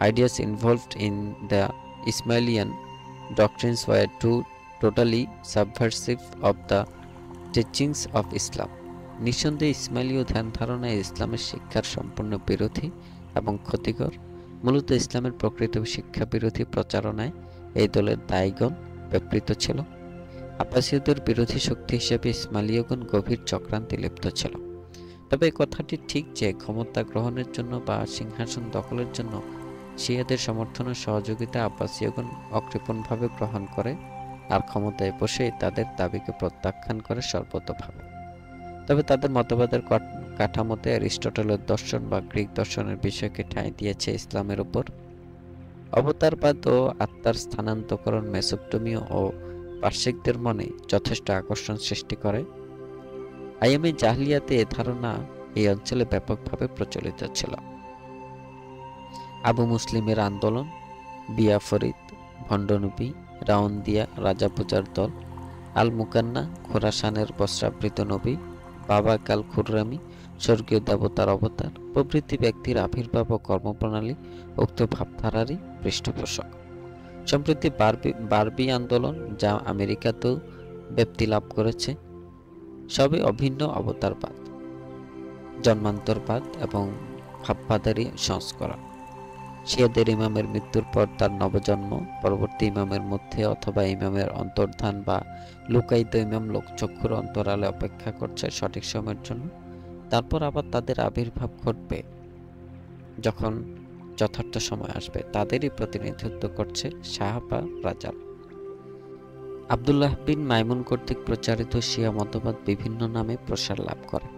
ideas involved in the Ismailian doctrines were totally subversive of the teachings of Islam. নিঃসন্দেহে ইসমাইলীয় ধ্যান ধারণা ইসলামের শিক্ষার সম্পূর্ণ বিরোধী এবং ক্ষতিকর। মূলত ইসলামের প্রকৃত শিক্ষা বিরোধী প্রচারণায় এই দলের দায়ীগণ ব্যাপৃত ছিল। আব্বাসীয়দের বিরোধী শক্তি হিসেবে ইসমাইলীয়গণ গভীর চক্রান্তে লিপ্ত ছিল। তবে এই কথাটি ঠিক যে ক্ষমতা গ্রহণের জন্য বা সিংহাসন দখলের জন্য শিয়াদের সমর্থন ও সহযোগিতা আব্বাসীয়গণ অকৃপণভাবে গ্রহণ করে আর ক্ষমতায় বসে তাদের দাবিকে প্রত্যাখ্যান করে সর্বতোভাবে। তবে তাদের মতবাদের কাঠামোতে অ্যারিস্টটলের দর্শন বা গ্রিক দর্শনের বিষয়কে ঠাঁই দিয়েছে ইসলামের উপর। অবতারবাদ ও আত্মার স্থানান্তকরণ মেসোপটেমীয় ও পার্শ্বিকদের মনে যথেষ্ট আকর্ষণ সৃষ্টি করে। আইয়ামে জাহলিয়াতে এ ধারণা এই অঞ্চলে ব্যাপকভাবে প্রচলিত ছিল। আবু মুসলিমের আন্দোলন, বিয়া ফরিদ, ভণ্ডনবী, রাউন্দিয়া, রাজা পূজার দল, আল মুকান্না, খোরাসানের বস্ত্রাবৃত নবী, বাবা কাল খুররামি, স্বর্গীয় দেবতার অবতার প্রভৃতি ব্যক্তির আবির্ভাব ও কর্মপ্রণালী উক্ত ভাবধারারই পৃষ্ঠপোষক। সম্প্রতি বারবি আন্দোলন, যা আমেরিকাতেও ব্যাপ্তি লাভ করেছে, সবই অভিন্ন অবতারবাদ, জন্মান্তরবাদ এবং ভাববাদেরই সংস্করণ। শিয়াদের ইমামের মৃত্যুর পর তার নবজন্ম, পরবর্তী ইমামের মধ্যে অথবা ইমামের অন্তর্ধান বা লুকায়িত ইমাম লোকচক্ষুর অন্তরালে অপেক্ষা করছে সঠিক সময়ের জন্য। তারপর আবার তাদের আবির্ভাব ঘটবে যখন যথার্থ সময় আসবে। তাদেরই প্রতিনিধিত্ব করছে শাহ বা রাজা। আব্দুল্লাহ বিন মাইমুন কর্তৃক প্রচারিত শিয়া মতবাদ বিভিন্ন নামে প্রসার লাভ করে।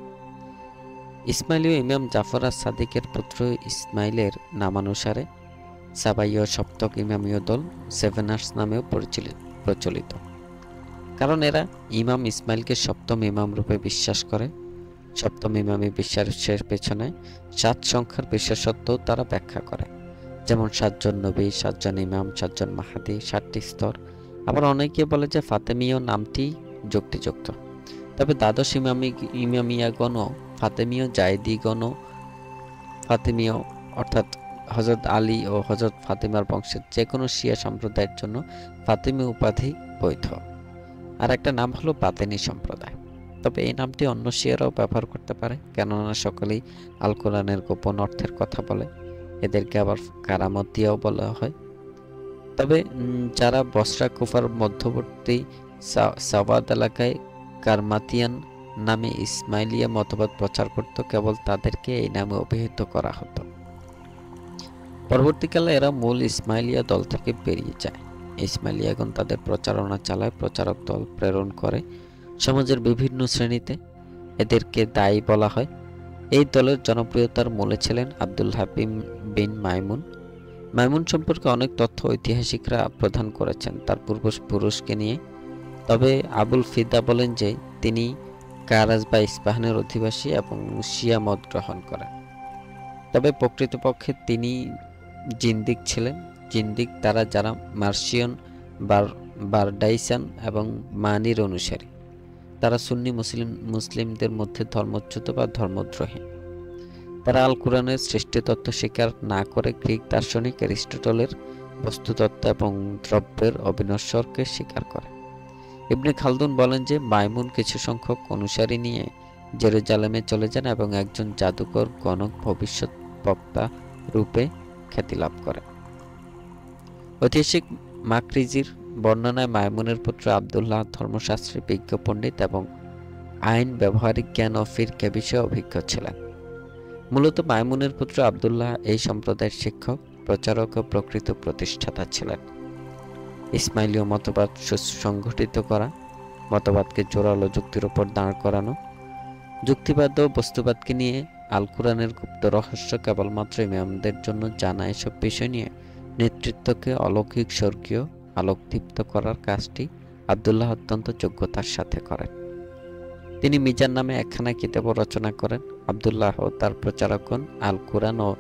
ইসমাইলীয় ইমাম জাফর আস সাদিকের পুত্র ইসমাইলের নামানুসারে সাবাইয় সপ্তক ইমামীয় দল সেভেনার্স নামেও প্রচলিত, কারণ এরা ইমাম ইসমাইলকে সপ্তম ইমাম রূপে বিশ্বাস করে। সপ্তম ইমামী বিশ্বাসের পেছনে 7 সংখ্যার বিশেষত্বও তারা ব্যাখ্যা করে, যেমন 7 জন নবী, 7 জন ইমাম, 7 জন মাহাদি, 7টি স্তর। আবার অনেকে বলে যে ফাতেমীয় নামটি যুক্তিযুক্ত। তবে দ্বাদশ ইমামিয়াগণও ফাতেমীয়, জায়দিগণও ফাতেমীয়, অর্থাৎ হযরত আলী ও হযরত ফাতেমার বংশের যে কোনো শিয়া সম্প্রদায়ের জন্য ফাতেমী উপাধি বৈধ। আর একটা নাম হলো বাতেনি সম্প্রদায়। তবে এই নামটি অন্য শিয়ারাও ব্যবহার করতে পারে, কেননা সকলেই আল কোরআনের গোপন অর্থের কথা বলে। এদেরকে আবার কারামতিয়াও বলা হয়। তবে যারা বসরা কুফার মধ্যবর্তী সাওয়াদ এলাকায় কারমাতিয়ান নামে ইসমাইলিয়া মতবাদ প্রচার করত, কেবল তাদেরকে এই নামে অভিহিত করা হতো। পরবর্তীকালে এরা মূল ইসমাইলিয়া দল থেকে বেরিয়ে যায়। ইসমাইলিয়াগণ তাদের প্রচারণা চালায়, প্রচারক দল প্রেরণ করে সমাজের বিভিন্ন শ্রেণীতে। এদেরকে দায়ী বলা হয়। এই দলের জনপ্রিয়তার মূলে ছিলেন আব্দুল্লাহ বিন মাইমুন। মাইমুন সম্পর্কে অনেক তথ্য ঐতিহাসিকরা প্রদান করেছেন তার পূর্বপুরুষকে নিয়ে। তবে আবুল ফিদা বলেন যে তিনি কারাজ বা ইস্পাহানের অধিবাসী এবং শিয়া মত গ্রহণ করেন। তবে প্রকৃতপক্ষে তিনি জিন্দিক ছিলেন। জিন্দিক তারা যারা মার্শিয়ন, বারডাইসান এবং মানির অনুসারী। তারা সুন্নি মুসলিমদের মধ্যে ধর্মচ্যুত বা ধর্মদ্রোহী। তারা আল কোরআনের সৃষ্টি তত্ত্ব স্বীকার না করে গ্রিক দার্শনিক অ্যারিস্টটলের বস্তুতত্ত্ব এবং দ্রব্যের অবিনশ্বরকে স্বীকার করে। ইবনে খালদুন বলেন যে মাইমুন কিছু সংখ্যক অনুসারী নিয়ে জেরুজালেমে চলে যান এবং একজন জাদুকর গণক ভবিষ্যৎ বক্তা রূপে খ্যাতি লাভ করে। ঐতিহাসিক মাকরিজির বর্ণনায় মাইমুনের পুত্র আবদুল্লাহ ধর্মশাস্ত্রে বিজ্ঞ পণ্ডিত এবং আইন, ব্যবহারিক জ্ঞান ও ফিরকে বিষয়ে অভিজ্ঞ ছিলেন। মূলত মাইমুনের পুত্র আবদুল্লাহ এই সম্প্রদায়ের শিক্ষক, প্রচারক ও প্রকৃত প্রতিষ্ঠাতা ছিলেন। ইসমাইলীয় মতবাদ সুসংগঠিত করা, মতবাদকে জোরালো যুক্তির উপর দাঁড় করানো, যুক্তিবাদ ও বস্তুবাদকে নিয়ে আল কোরআনের গুপ্ত রহস্য কেবলমাত্র ইমামদের জন্য জানা, এসব বিষয় নিয়ে নেতৃত্বকে অলৌকিক, স্বর্গীয় আলোকদীপ্ত করার কাজটি আব্দুল্লাহ অত্যন্ত যোগ্যতার সাথে করেন। তিনি মিজান নামে একখানা কিতাব রচনা করেন। আব্দুল্লাহ ও তার প্রচারকগণ আল কুরআন ও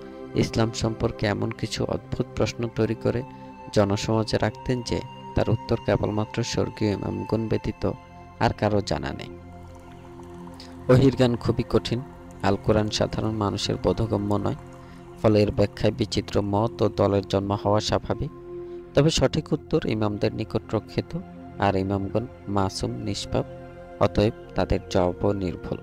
ইসলাম সম্পর্কে এমন কিছু অদ্ভুত প্রশ্ন তৈরি করে জনসমাজে রাখতেন যে তার উত্তর কেবলমাত্র স্বর্গীয় ইমামগণ ব্যতীত আর কারো জানা নেই। ওহীর জ্ঞান খুবই কঠিন। আল কুরআন সাধারণ মানুষের বোধগম্য নয়, ফলে এর ব্যাখ্যায় বিচিত্র মত ও দলের জন্ম হওয়া স্বাভাবিক। তবে সঠিক উত্তর ইমামদের নিকট রক্ষিত, আর ইমামগণ মাসুম নিষ্পাপ, অতএব তাদের জবাবও নির্ভুল।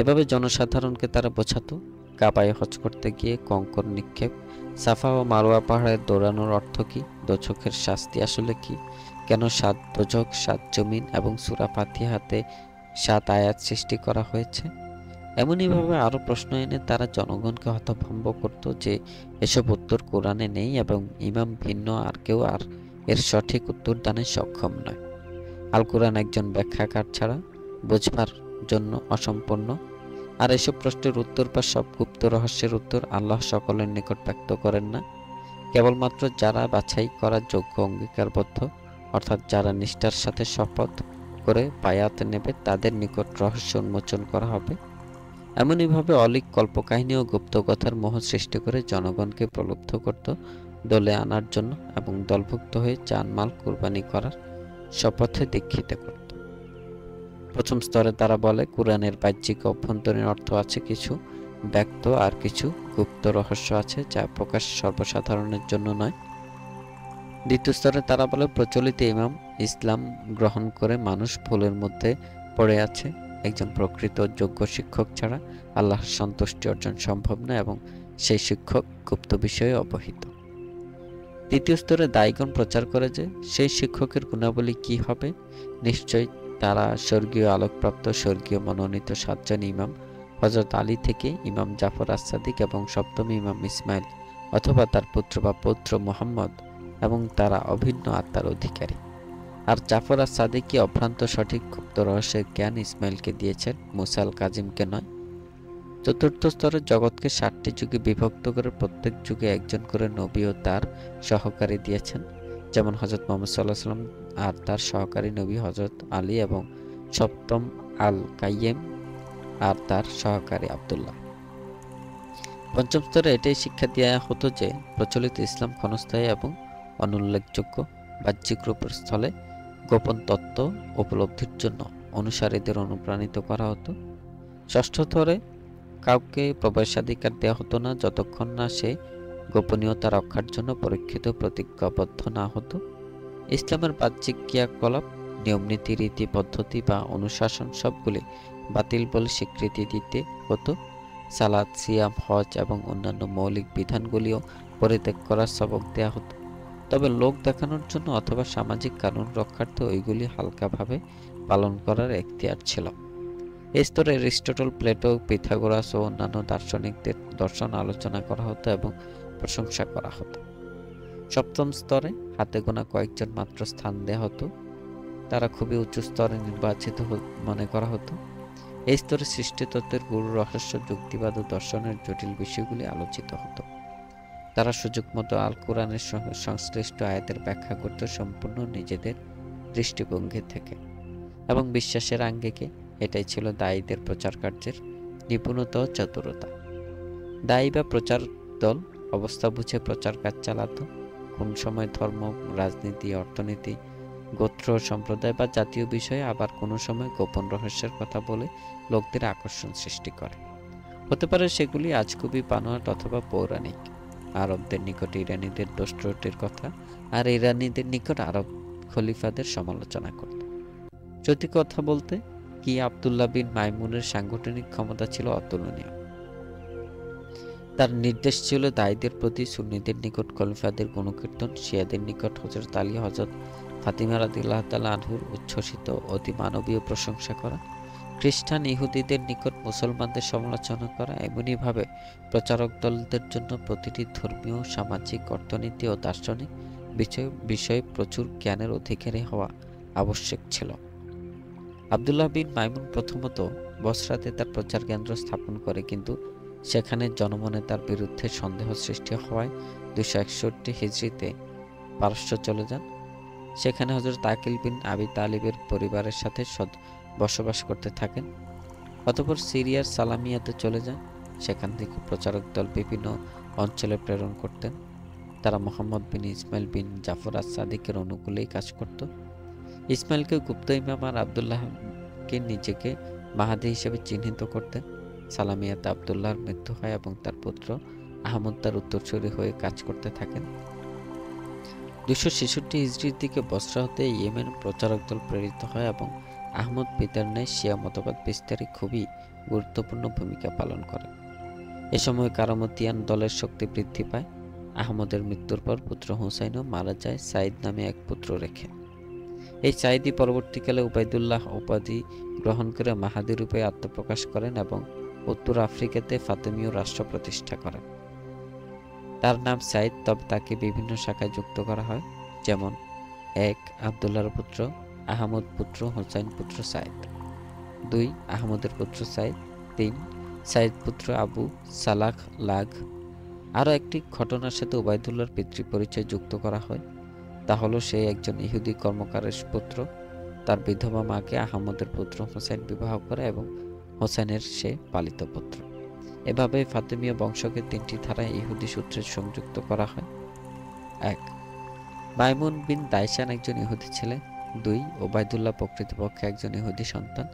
এভাবে জনসাধারণকে তারা বোঝাতো, কাবায় হজ করতে গিয়ে কঙ্কর নিক্ষেপ, সাফা ও মারোয়া পাহাড়ে দৌড়ানোর অর্থ কী, দোজখের শাস্তি আসলে কি, কেন ৭ দোজখ ৭ জমিন এবং সূরা ফাতিহাতে ৭ আয়াত সৃষ্টি করা হয়েছে। এমনইভাবে আরও প্রশ্ন এনে তারা জনগণকে হতভম্ব করত যে এসব উত্তর কোরআনে নেই এবং ইমাম ভিন্ন আর কেউ আর এর সঠিক উত্তর দানে সক্ষম নয়। আল কুরআন একজন ব্যাখ্যাকার ছাড়া বোঝবার জন্য অসম্পূর্ণ, আর এসব প্রশ্নের উত্তর বা সব গুপ্ত রহস্যের উত্তর আল্লাহ সকলের নিকট ব্যক্ত করেন না। কেবলমাত্র যারা বাছাই করার যোগ্য অঙ্গীকারবদ্ধ, অর্থাৎ যারা নিষ্ঠার সাথে শপথ করে বায়াত নেবে, তাদের নিকট রহস্য উন্মোচন করা হবে। এমনইভাবে অলীক কল্পকাহিনী ও গুপ্তকথার মোহ সৃষ্টি করে জনগণকে প্রলুব্ধ করত দলে আনার জন্য এবং দলভুক্ত হয়ে জানমাল কুরবানি করার শপথে দীক্ষিত করত। প্রথম স্তরে তারা বলে কুরআনের বাহ্যিক অভ্যন্তরীণ অর্থ আছে কিছু, ব্যক্ত আর কিছু গুপ্ত রহস্য আছে যা প্রকাশ সর্বসাধারণের জন্য নয়। দ্বিতীয় স্তরে তারা বলে প্রচলিত ইমাম ইসলাম গ্রহণ করে মানুষ ভুলের মধ্যে পড়ে আছে। একজন প্রকৃত যোগ্য শিক্ষক ছাড়া আল্লাহর সন্তুষ্টি অর্জন সম্ভব নয় এবং সেই শিক্ষক গুপ্ত বিষয়ে অবহিত। তৃতীয় স্তরে দায়ীগণ প্রচার করে যে সেই শিক্ষকের গুণাবলী কি হবে। নিশ্চয়ই তারা স্বর্গীয় আলোকপ্রাপ্ত স্বর্গীয় মনোনীত ৭ জন ইমাম হযরত আলী থেকে ইমাম জাফর আস-সাদিক এবং সপ্তম ইমাম ইসমাইল অথবা তার পুত্র বা পৌত্র মুহাম্মদ, এবং তারা অভিন্ন আত্মার অধিকারী। আর জাফর আস-সাদিকই অভ্রান্ত সঠিক গুপ্ত রহস্যের জ্ঞান ইসমাইলকে দিয়েছেন, মুসা আল কাজিমকে নয়। চতুর্থ স্তরে জগৎকে ৭টি যুগে বিভক্ত করে প্রত্যেক যুগে একজন করে নবী ও তার সহকারী দিয়েছেন, যেমন হযরত মুহাম্মদ সাল্লাল্লাহু আলাইহি ওয়াসাল্লাম আর তার সহকারী নবী হযরত আলী, এবং সপ্তম আল কাইয়্যিম আর তার সহকারী আব্দুল্লাহ। পঞ্চম স্তরে এটাই শিক্ষা দেওয়া হতো যে প্রচলিত ইসলাম ক্ষণস্থায়ী এবং অনুল্লেখযোগ্য। বাহ্যিক রূপের স্থলে গোপন তত্ত্ব উপলব্ধির জন্য অনুসারীদের অনুপ্রাণিত করা হতো। ষষ্ঠ স্তরে কাউকে প্রবেশাধিকার দেওয়া হতো না যতক্ষণ না সে গোপনীয়তা রক্ষার জন্য পরীক্ষিত প্রতিজ্ঞাবদ্ধ না হতো। ইসলামের বাহ্যিক ক্রিয়াকলাপ, নিয়মনীতি, রীতি পদ্ধতি বা অনুশাসন সবগুলি বাতিল বলে স্বীকৃতি দিতে হতো। সালাত, সিয়াম, হজ এবং অন্যান্য মৌলিক বিধানগুলিও পরিত্যাগ করার সবক দেওয়া হতো। তবে লোক দেখানোর জন্য অথবা সামাজিক কানুন রক্ষার্থে ওইগুলি হালকাভাবে পালন করার এখতিয়ার ছিল। এই স্তরে অ্যারিস্টটল, প্লেটো, পিথাগোরাস ও অন্যান্য দার্শনিকদের দর্শন আলোচনা করা হতো এবং প্রশংসা করা হতো। সপ্তম স্তরে হাতে গোনা কয়েকজন মাত্র স্থান দেওয়া হতো, তারা খুবই উঁচু স্তরে নির্বাচিত মনে করা হতো। এই স্তরে সৃষ্টিতত্ত্বের গুরু রহস্য, যুক্তিবাদ ও দর্শনের জটিল বিষয়গুলি আলোচিত হতো। তারা সুযোগ মতো আল কোরআনের সংশ্লিষ্ট আয়াতের ব্যাখ্যা করত সম্পূর্ণ নিজেদের দৃষ্টিভঙ্গি থেকে এবং বিশ্বাসের আঙ্গিকে। এটাই ছিল দায়ীদের প্রচার কার্যের নিপুণতা ও চতুরতা। দায়ী বা প্রচার দল অবস্থা বুঝে প্রচার কাজ চালাত। কোন সময় ধর্ম, রাজনীতি, অর্থনীতি, গোত্র, সম্প্রদায় বা জাতীয় বিষয়ে, আবার কোনো সময় গোপন রহস্যের কথা বলে লোকদের আকর্ষণ সৃষ্টি করে। হতে পারে সেগুলি আজগুবি, বানোয়াট অথবা পৌরাণিক। আরবদের নিকট ইরানীদের দোষ ত্রুটির কথা, আর ইরানীদের নিকট আরব খলিফাদের সমালোচনা করত। সত্যি কথা বলতে কি, আব্দুল্লাহ বিন মাইমুনের সাংগঠনিক ক্ষমতা ছিল অতুলনীয়। তার নির্দেশ ছিল দায়ীদের প্রতি সুন্নিদের নিকট খলিফাদের গুণকীর্তন, শিয়াদের নিকট হযরত আলী, হযরত ফাতিমা রাদিয়াল্লাহু তাআলা আনহুর উচ্ছ্বসিত অতি মানবীয় প্রশংসা করা, খ্রিস্টান ইহুদিদের নিকট মুসলমানদের সমালোচনা করা। এমনইভাবে প্রচারক দলদের জন্য প্রতিটি ধর্মীয়, সামাজিক, অর্থনীতি ও দার্শনিক বিষয়ে প্রচুর জ্ঞানের অধিকারী হওয়া আবশ্যক ছিল। আব্দুল্লাহ বিন মাইমুন প্রথমত বসরাতে তার প্রচার কেন্দ্র স্থাপন করে, কিন্তু সেখানে জনমনে তার বিরুদ্ধে সন্দেহ সৃষ্টি হওয়ায় 261 হিজরিতে পারস্য চলে যান। সেখানে হযরত আকিল বিন আবি তালিবের পরিবারের সাথে বসবাস করতে থাকেন। অতঃপর সিরিয়ার সালামিয়াতে চলে যান। সেখান থেকে প্রচারক দল বিভিন্ন অঞ্চলে প্রেরণ করতেন। তারা মোহাম্মদ বিন ইসমাইল বিন জাফর আস-সাদিকের অনুকূলেই কাজ করত। ইসমাইলকে গুপ্ত ইমাম আর আবদুল্লাহকে নিজেকে মাহাদি হিসেবে চিহ্নিত করতেন। সালামিয়াতে আবদুল্লাহর মৃত্যু হয় এবং তার পুত্র আহমদ তার উত্তরসূরি হয়ে কাজ করতে থাকেন। 266 হিজরির দিকে বসরা হতে ইয়েমেন প্রচারক দল প্রেরিত হয় এবং আহমদ পিতার ন্যায় শিয়া মতবাদ বিস্তারে খুবই গুরুত্বপূর্ণ ভূমিকা পালন করে। এ সময় কারামতিয়ান দলের শক্তি বৃদ্ধি পায়। আহমদের মৃত্যুর পর পুত্র হুসাইনও মারা যায় সাইদ নামে এক পুত্র রেখে। এই সাইদি পরবর্তীকালে উবাইদুল্লাহ উপাধি গ্রহণ করে মাহাদি রূপে আত্মপ্রকাশ করেন এবং উত্তর আফ্রিকাতে ফাতেমীয় রাষ্ট্র প্রতিষ্ঠা করেন। তার নাম সাইদ, তবে তাকে বিভিন্ন শাখায় যুক্ত করা হয়, যেমন 1 আবদুল্লাহর পুত্র, আহমদ পুত্র হোসাইন পুত্র সাইদ, 2 আহমদের পুত্র সাইদ, 3 সাইদ পুত্র আবু সালাহ লাগ। আরও একটি ঘটনার সাথে উবাইদুল্লাহর পিতৃ পরিচয় যুক্ত করা হয়। তা হলো সে একজন ইহুদি কর্মকারের পুত্র। তার বিধবা মাকে আহমদের পুত্র হোসেন বিবাহ করে এবং হোসেনের সে পালিত পুত্র। এভাবে ফাতেমীয় বংশকে 3টি ধারায় ইহুদি সূত্রে সংযুক্ত করা হয়। 1 মাইমুন বিন দাইসান একজন ইহুদি ছিলেন। 2 ওবায়দুল্লাহ প্রকৃতপক্ষে একজন ইহুদি সন্তান।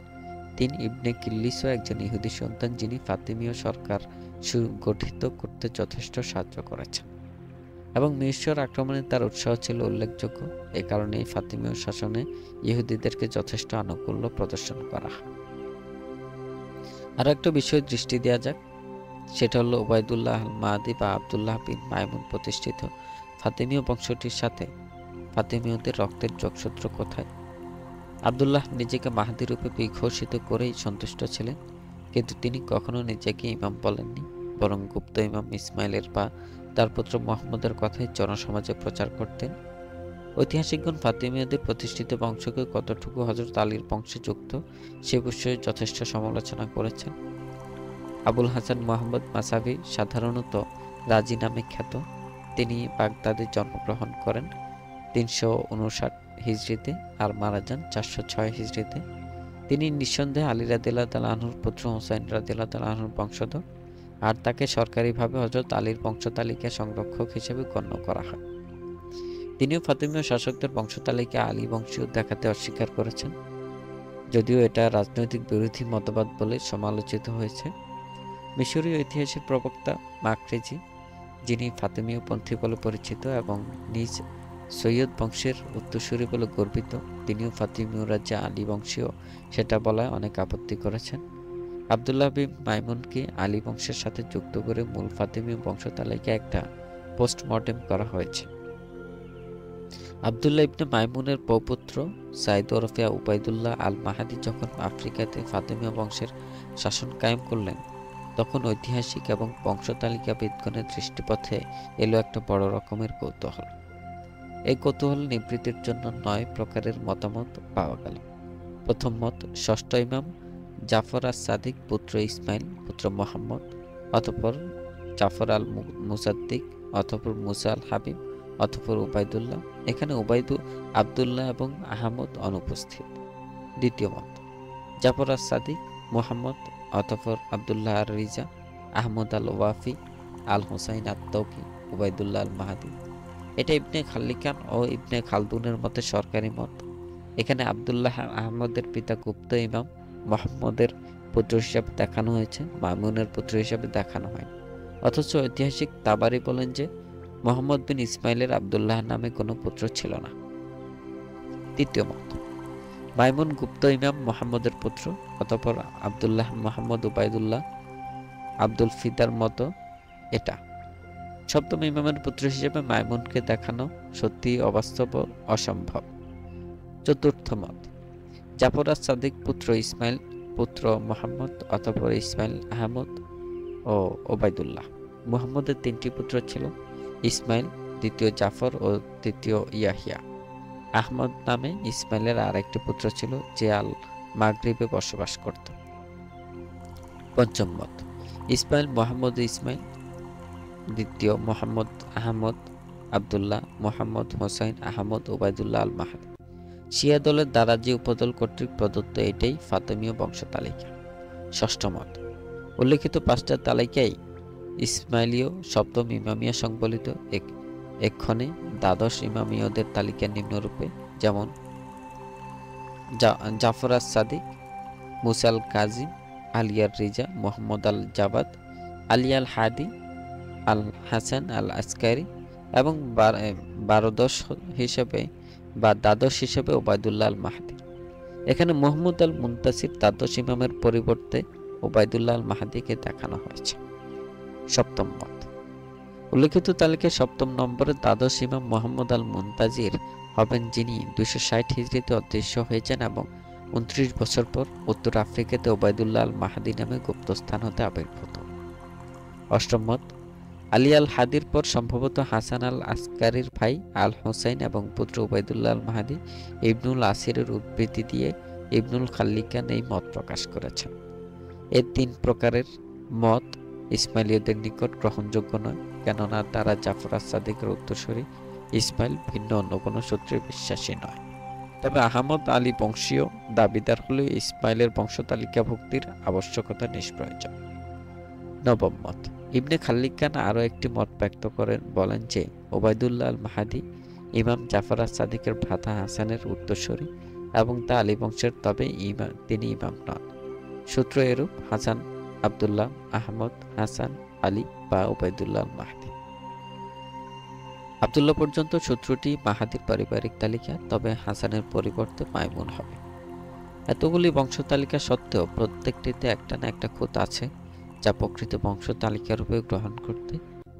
3 ইবনে কিল্লিসও একজন ইহুদি সন্তান, যিনি ফাতেমীয় সরকার সুগঠিত করতে যথেষ্ট সাহায্য করেছেন এবং মিশর আক্রমণে তার উৎসাহ ছিল উল্লেখযোগ্য। এ কারণে ফাতেমীয় শাসনে ইহুদিদেরকে যথেষ্ট আনুকূল্য প্রদর্শন করা হয়। আরও একটা বিষয় দৃষ্টি দেওয়া যাক, সেটা হলো ওবায়দুল্লাহ আল মাহাদি বা আবদুল্লাহ বিন মাইমুন প্রতিষ্ঠিত ফাতেমীয় বংশটির সাথে ফাতেমীয়দের রক্তের যোগসূত্র কোথায়। আবদুল্লাহ নিজেকে মাহাদি রূপে বিঘোষিত করেই সন্তুষ্ট ছিলেন, কিন্তু তিনি কখনো নিজেকে ইমাম বলেননি, বরং গুপ্ত ইমাম ইসমাইলের বা তার পুত্র মুহাম্মদের কথাই জনসমাজে প্রচার করতেন। ঐতিহাসিকগণ ফাতেমীয়দের প্রতিষ্ঠিত বংশকে কতটুকু হযরত আলীর বংশে যুক্ত সে বিষয়ে যথেষ্ট সমালোচনা করেছেন। আবুল হাসান মুহাম্মদ মাসাভি সাধারণত রাজি নামে খ্যাত। তিনি বাগদাদে জন্মগ্রহণ করেন 359 হিজরিতে আর মারা যান 406 হিজরিতে। তিনি নিঃসন্দেহে আলী রাদিয়াল্লাহু তাআলা আনহুর পুত্র হুসাইন রাদিয়াল্লাহু তাআলা আনহুর বংশধর, আর তাকে সরকারিভাবে হযরত আলীর বংশতালিকা সংরক্ষক হিসেবে গণ্য করা হয়। তিনিও ফাতেমীয় শাসকদের বংশতালিকা আলী বংশীয় দেখাতে অস্বীকার করেছেন, যদিও এটা রাজনৈতিক বিরোধী মতবাদ বলে সমালোচিত হয়েছে। মিশরীয় ইতিহাসের প্রবক্তা মাকরেজি, যিনি ফাতেমীয় পন্থী বলে পরিচিত এবং নিজ সৈয়দ বংশের উত্তরসূরি বলে গর্বিত, তিনিও ফাতেমীয় রাজ্যে আলী বংশীয় সেটা বলায় অনেক আপত্তি করেছেন। আবদুল্লাহ বিন মাইমুনকে আলী বংশের সাথে যুক্ত করে মূল ফাতেমীয় বংশতালিকায় একটা পোস্টমর্টেম করা হয়েছে। আবদুল্লাহ ইবনে মাইমুনের পৌপুত্র সাইদ ওরফে উবাইদুল্লাহ আল মাহাদি যখন আফ্রিকাতে ফাতেমীয় বংশের শাসন কায়েম করলেন, তখন ঐতিহাসিক এবং বংশতালিকাবিদগণের দৃষ্টিপথে এলো একটা বড় রকমের কৌতূহল। এই কৌতূহল নিবৃত্তির জন্য 9 প্রকারের মতামত পাওয়া গেল। প্রথম মত, ষষ্ঠ ইমাম জাফর আস-সাদিক পুত্র ইসমাইল পুত্র মুহাম্মদ, অতঃপর জাফর আল মুসাদ্দিক, অতঃপর মুসা আল হাবিব, অতঃপর উবাইদুল্লাহ। এখানে আবদুল্লাহ এবং আহমদ অনুপস্থিত। দ্বিতীয় মত, জাফর আস-সাদিক, মুহাম্মদ, অতঃপর আবদুল্লাহ আর রিজা, আহমদ আল ওয়াফি, আল হুসাইন আত-তৌকি, উবাইদুল্লাহ আল মাহাদি। এটা ইবনে খাল্লিকান ও ইবনে খালদুনের মতে সরকারি মত। এখানে আবদুল্লাহ আহমদের পিতা গুপ্ত ইমাম মুহাম্মদের পুত্র হিসাবে দেখানো হয়েছে, মামুনের পুত্র হিসাবে দেখানো হয়। অথচ ঐতিহাসিক তাবারি বলেন যে মুহাম্মদ বিন ইসমাইলের আবদুল্লাহ নামে কোনো পুত্র ছিল না। তৃতীয় মত, মাইমুন গুপ্ত ইমাম মুহাম্মদের পুত্র, অতঃপর আবদুল্লাহ মুহাম্মদ উবাইদুল্লাহ আব্দুল ফিদার মতো এটা। সপ্তম ইমামের পুত্র হিসেবে মাইমুনকে দেখানো সত্যি অবাস্তব ও অসম্ভব। চতুর্থ মত, জাফর আস-সাদিক পুত্র ইসমাইল পুত্র মুহাম্মদ, অতঃপর ইসমাইল আহমদ ও ওবাইদুল্লাহ। মুহাম্মদের 3টি পুত্র ছিল, ইসমাইল, দ্বিতীয় জাফর ও তৃতীয় ইয়াহিয়া। আহমদ নামে ইসমাইলের আর একটি পুত্র ছিল, যে আল মাগরিবে বসবাস করত। পঞ্চম মত, ইসমাইল মুহাম্মদ ইসমাইল, দ্বিতীয় মুহাম্মদ আহমদ আবদুল্লাহ, মোহাম্মদ হোসাইন আহমদ ওবায়দুল্লাহ আল মাহাদি। শিয়া দলের দারাজি উপদল কর্তৃক প্রদত্ত এটাই ফাতেমীয় বংশ তালিকা। ষষ্ঠ মত, উল্লেখিত 5টা তালিকায় ইসমাইলীয় সপ্তম ইমামিয়া সংবলিত এক্ষণে দ্বাদশ ইমামীয়দের তালিকা নিম্নরূপে, যেমন জাফর আস সাদিক, মুসা আল কাজিম, আলিয়ার রিজা, মোহাম্মদ আল জাবাদ, আলী আল হাদি, আল হাসান আল আসকারি এবং দ্বাদশ হিসেবে ওবায়দুল্লাহ আল মাহাদি। এখানে মোহাম্মদ আল মুনতাসির দ্বাদশ ইমামের পরিবর্তে ওবায়দুল্লাহ আল মাহাদিকে দেখানো হয়েছে। সপ্তম মত, উল্লেখিত তালিকায় সপ্তম নম্বরে দ্বাদশ ইমাম মোহাম্মদ আল মুনতাজির হবেন, যিনি 260 হিজরিতে অদৃশ্য হয়েছেন এবং 29 বছর পর উত্তর আফ্রিকাতে ওবায়দুল্লাহ আল মাহাদি নামে গুপ্তস্থান হতে আবির্ভূত। অষ্টম মত, আলী আল হাদির পর সম্ভবত হাসান আল আসকারির ভাই আল হোসাইন এবং পুত্র ওবায়দুল্লাহ আল মাহাদি ইবনুল আসিরের উদ্ধৃতি দিয়ে ইবনুল খাল্লিকান এই মত প্রকাশ করেছেন। এই 3 প্রকারের মত ইসমাইলীয়দের নিকট গ্রহণযোগ্য নয়, কেননা তারা জাফর আস সাদিকের উত্তরসূরি ইসমাইল ভিন্ন অন্য কোনো সূত্রে বিশ্বাসী নয়। তবে আহমদ আলী বংশীয় দাবিদার হলে ইসমাইলের বংশ তালিকাভুক্তির আবশ্যকতা নিষ্প্রয়োজন। নবম মত, ইবনে খাল্লিকান আরও একটি মত ব্যক্ত করেন, বলেন যে ওবায়দুল্লাহ আল মাহাদি ইমাম জাফর আস সাদিকের ভ্রাতা হাসানের উত্তরসূরি এবং তা আলী বংশের, তবে তিনি ইমাম নন। সূত্র এরূপ: হাসান, আবদুল্লাহ, আহমদ, হাসান, আলী বা ওবায়দুল্লাহ আল মাহাদি। আবদুল্লাহ পর্যন্ত সূত্রটি মাহাদির পারিবারিক তালিকা, তবে হাসানের পরিবর্তে মাইমুন হবে। এতগুলি বংশ তালিকা সত্ত্বেও প্রত্যেকটিতে একটা না একটা খুঁত আছে, যা প্রকৃত বংশ তালিকারূপে গ্রহণ করতে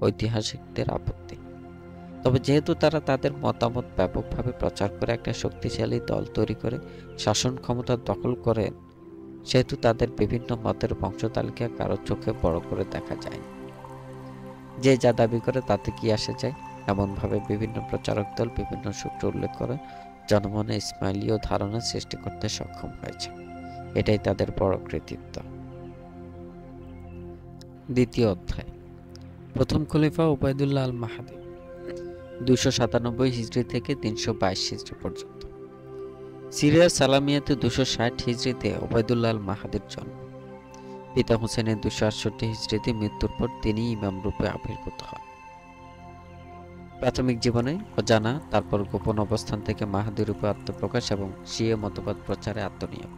ঐতিহাসিকদের আপত্তি। তবে যেহেতু তারা তাদের মতামত ব্যাপকভাবে প্রচার করে একটা শক্তিশালী দল তৈরি করে শাসন ক্ষমতা দখল করেন, সেহেতু তাদের বিভিন্ন মতের বংশ তালিকা কারো চোখে বড় করে দেখা যায়। যে যা দাবি করে তাতে কি আসে যায়, এমনভাবে বিভিন্ন প্রচারক দল বিভিন্ন সূত্র উল্লেখ করে জনমনে ইসমাইলীয় ধারণা সৃষ্টি করতে সক্ষম হয়েছে। এটাই তাদের বড় কৃতিত্ব। দ্বিতীয় অধ্যায়, প্রথম খলিফা ওবায়দুল্লাহ আল মাহাদি, 297 হিজরি থেকে 322 হিজরি পর্যন্ত। সিরিয়ার সালামিয়াতে 260 হিজরিতে ওবায়দুল্লাহ আল মাহাদির জন্ম। পিতা হুসেনের 268 হিজরিতে মৃত্যুর পর তিনি ইমাম রূপে আবির্ভূত হন। প্রাথমিক জীবনে অজানা, তারপর গোপন অবস্থান থেকে মাহাদি রূপে আত্মপ্রকাশ এবং শিয়া মতবাদ প্রচারে আত্মনিয়োগ।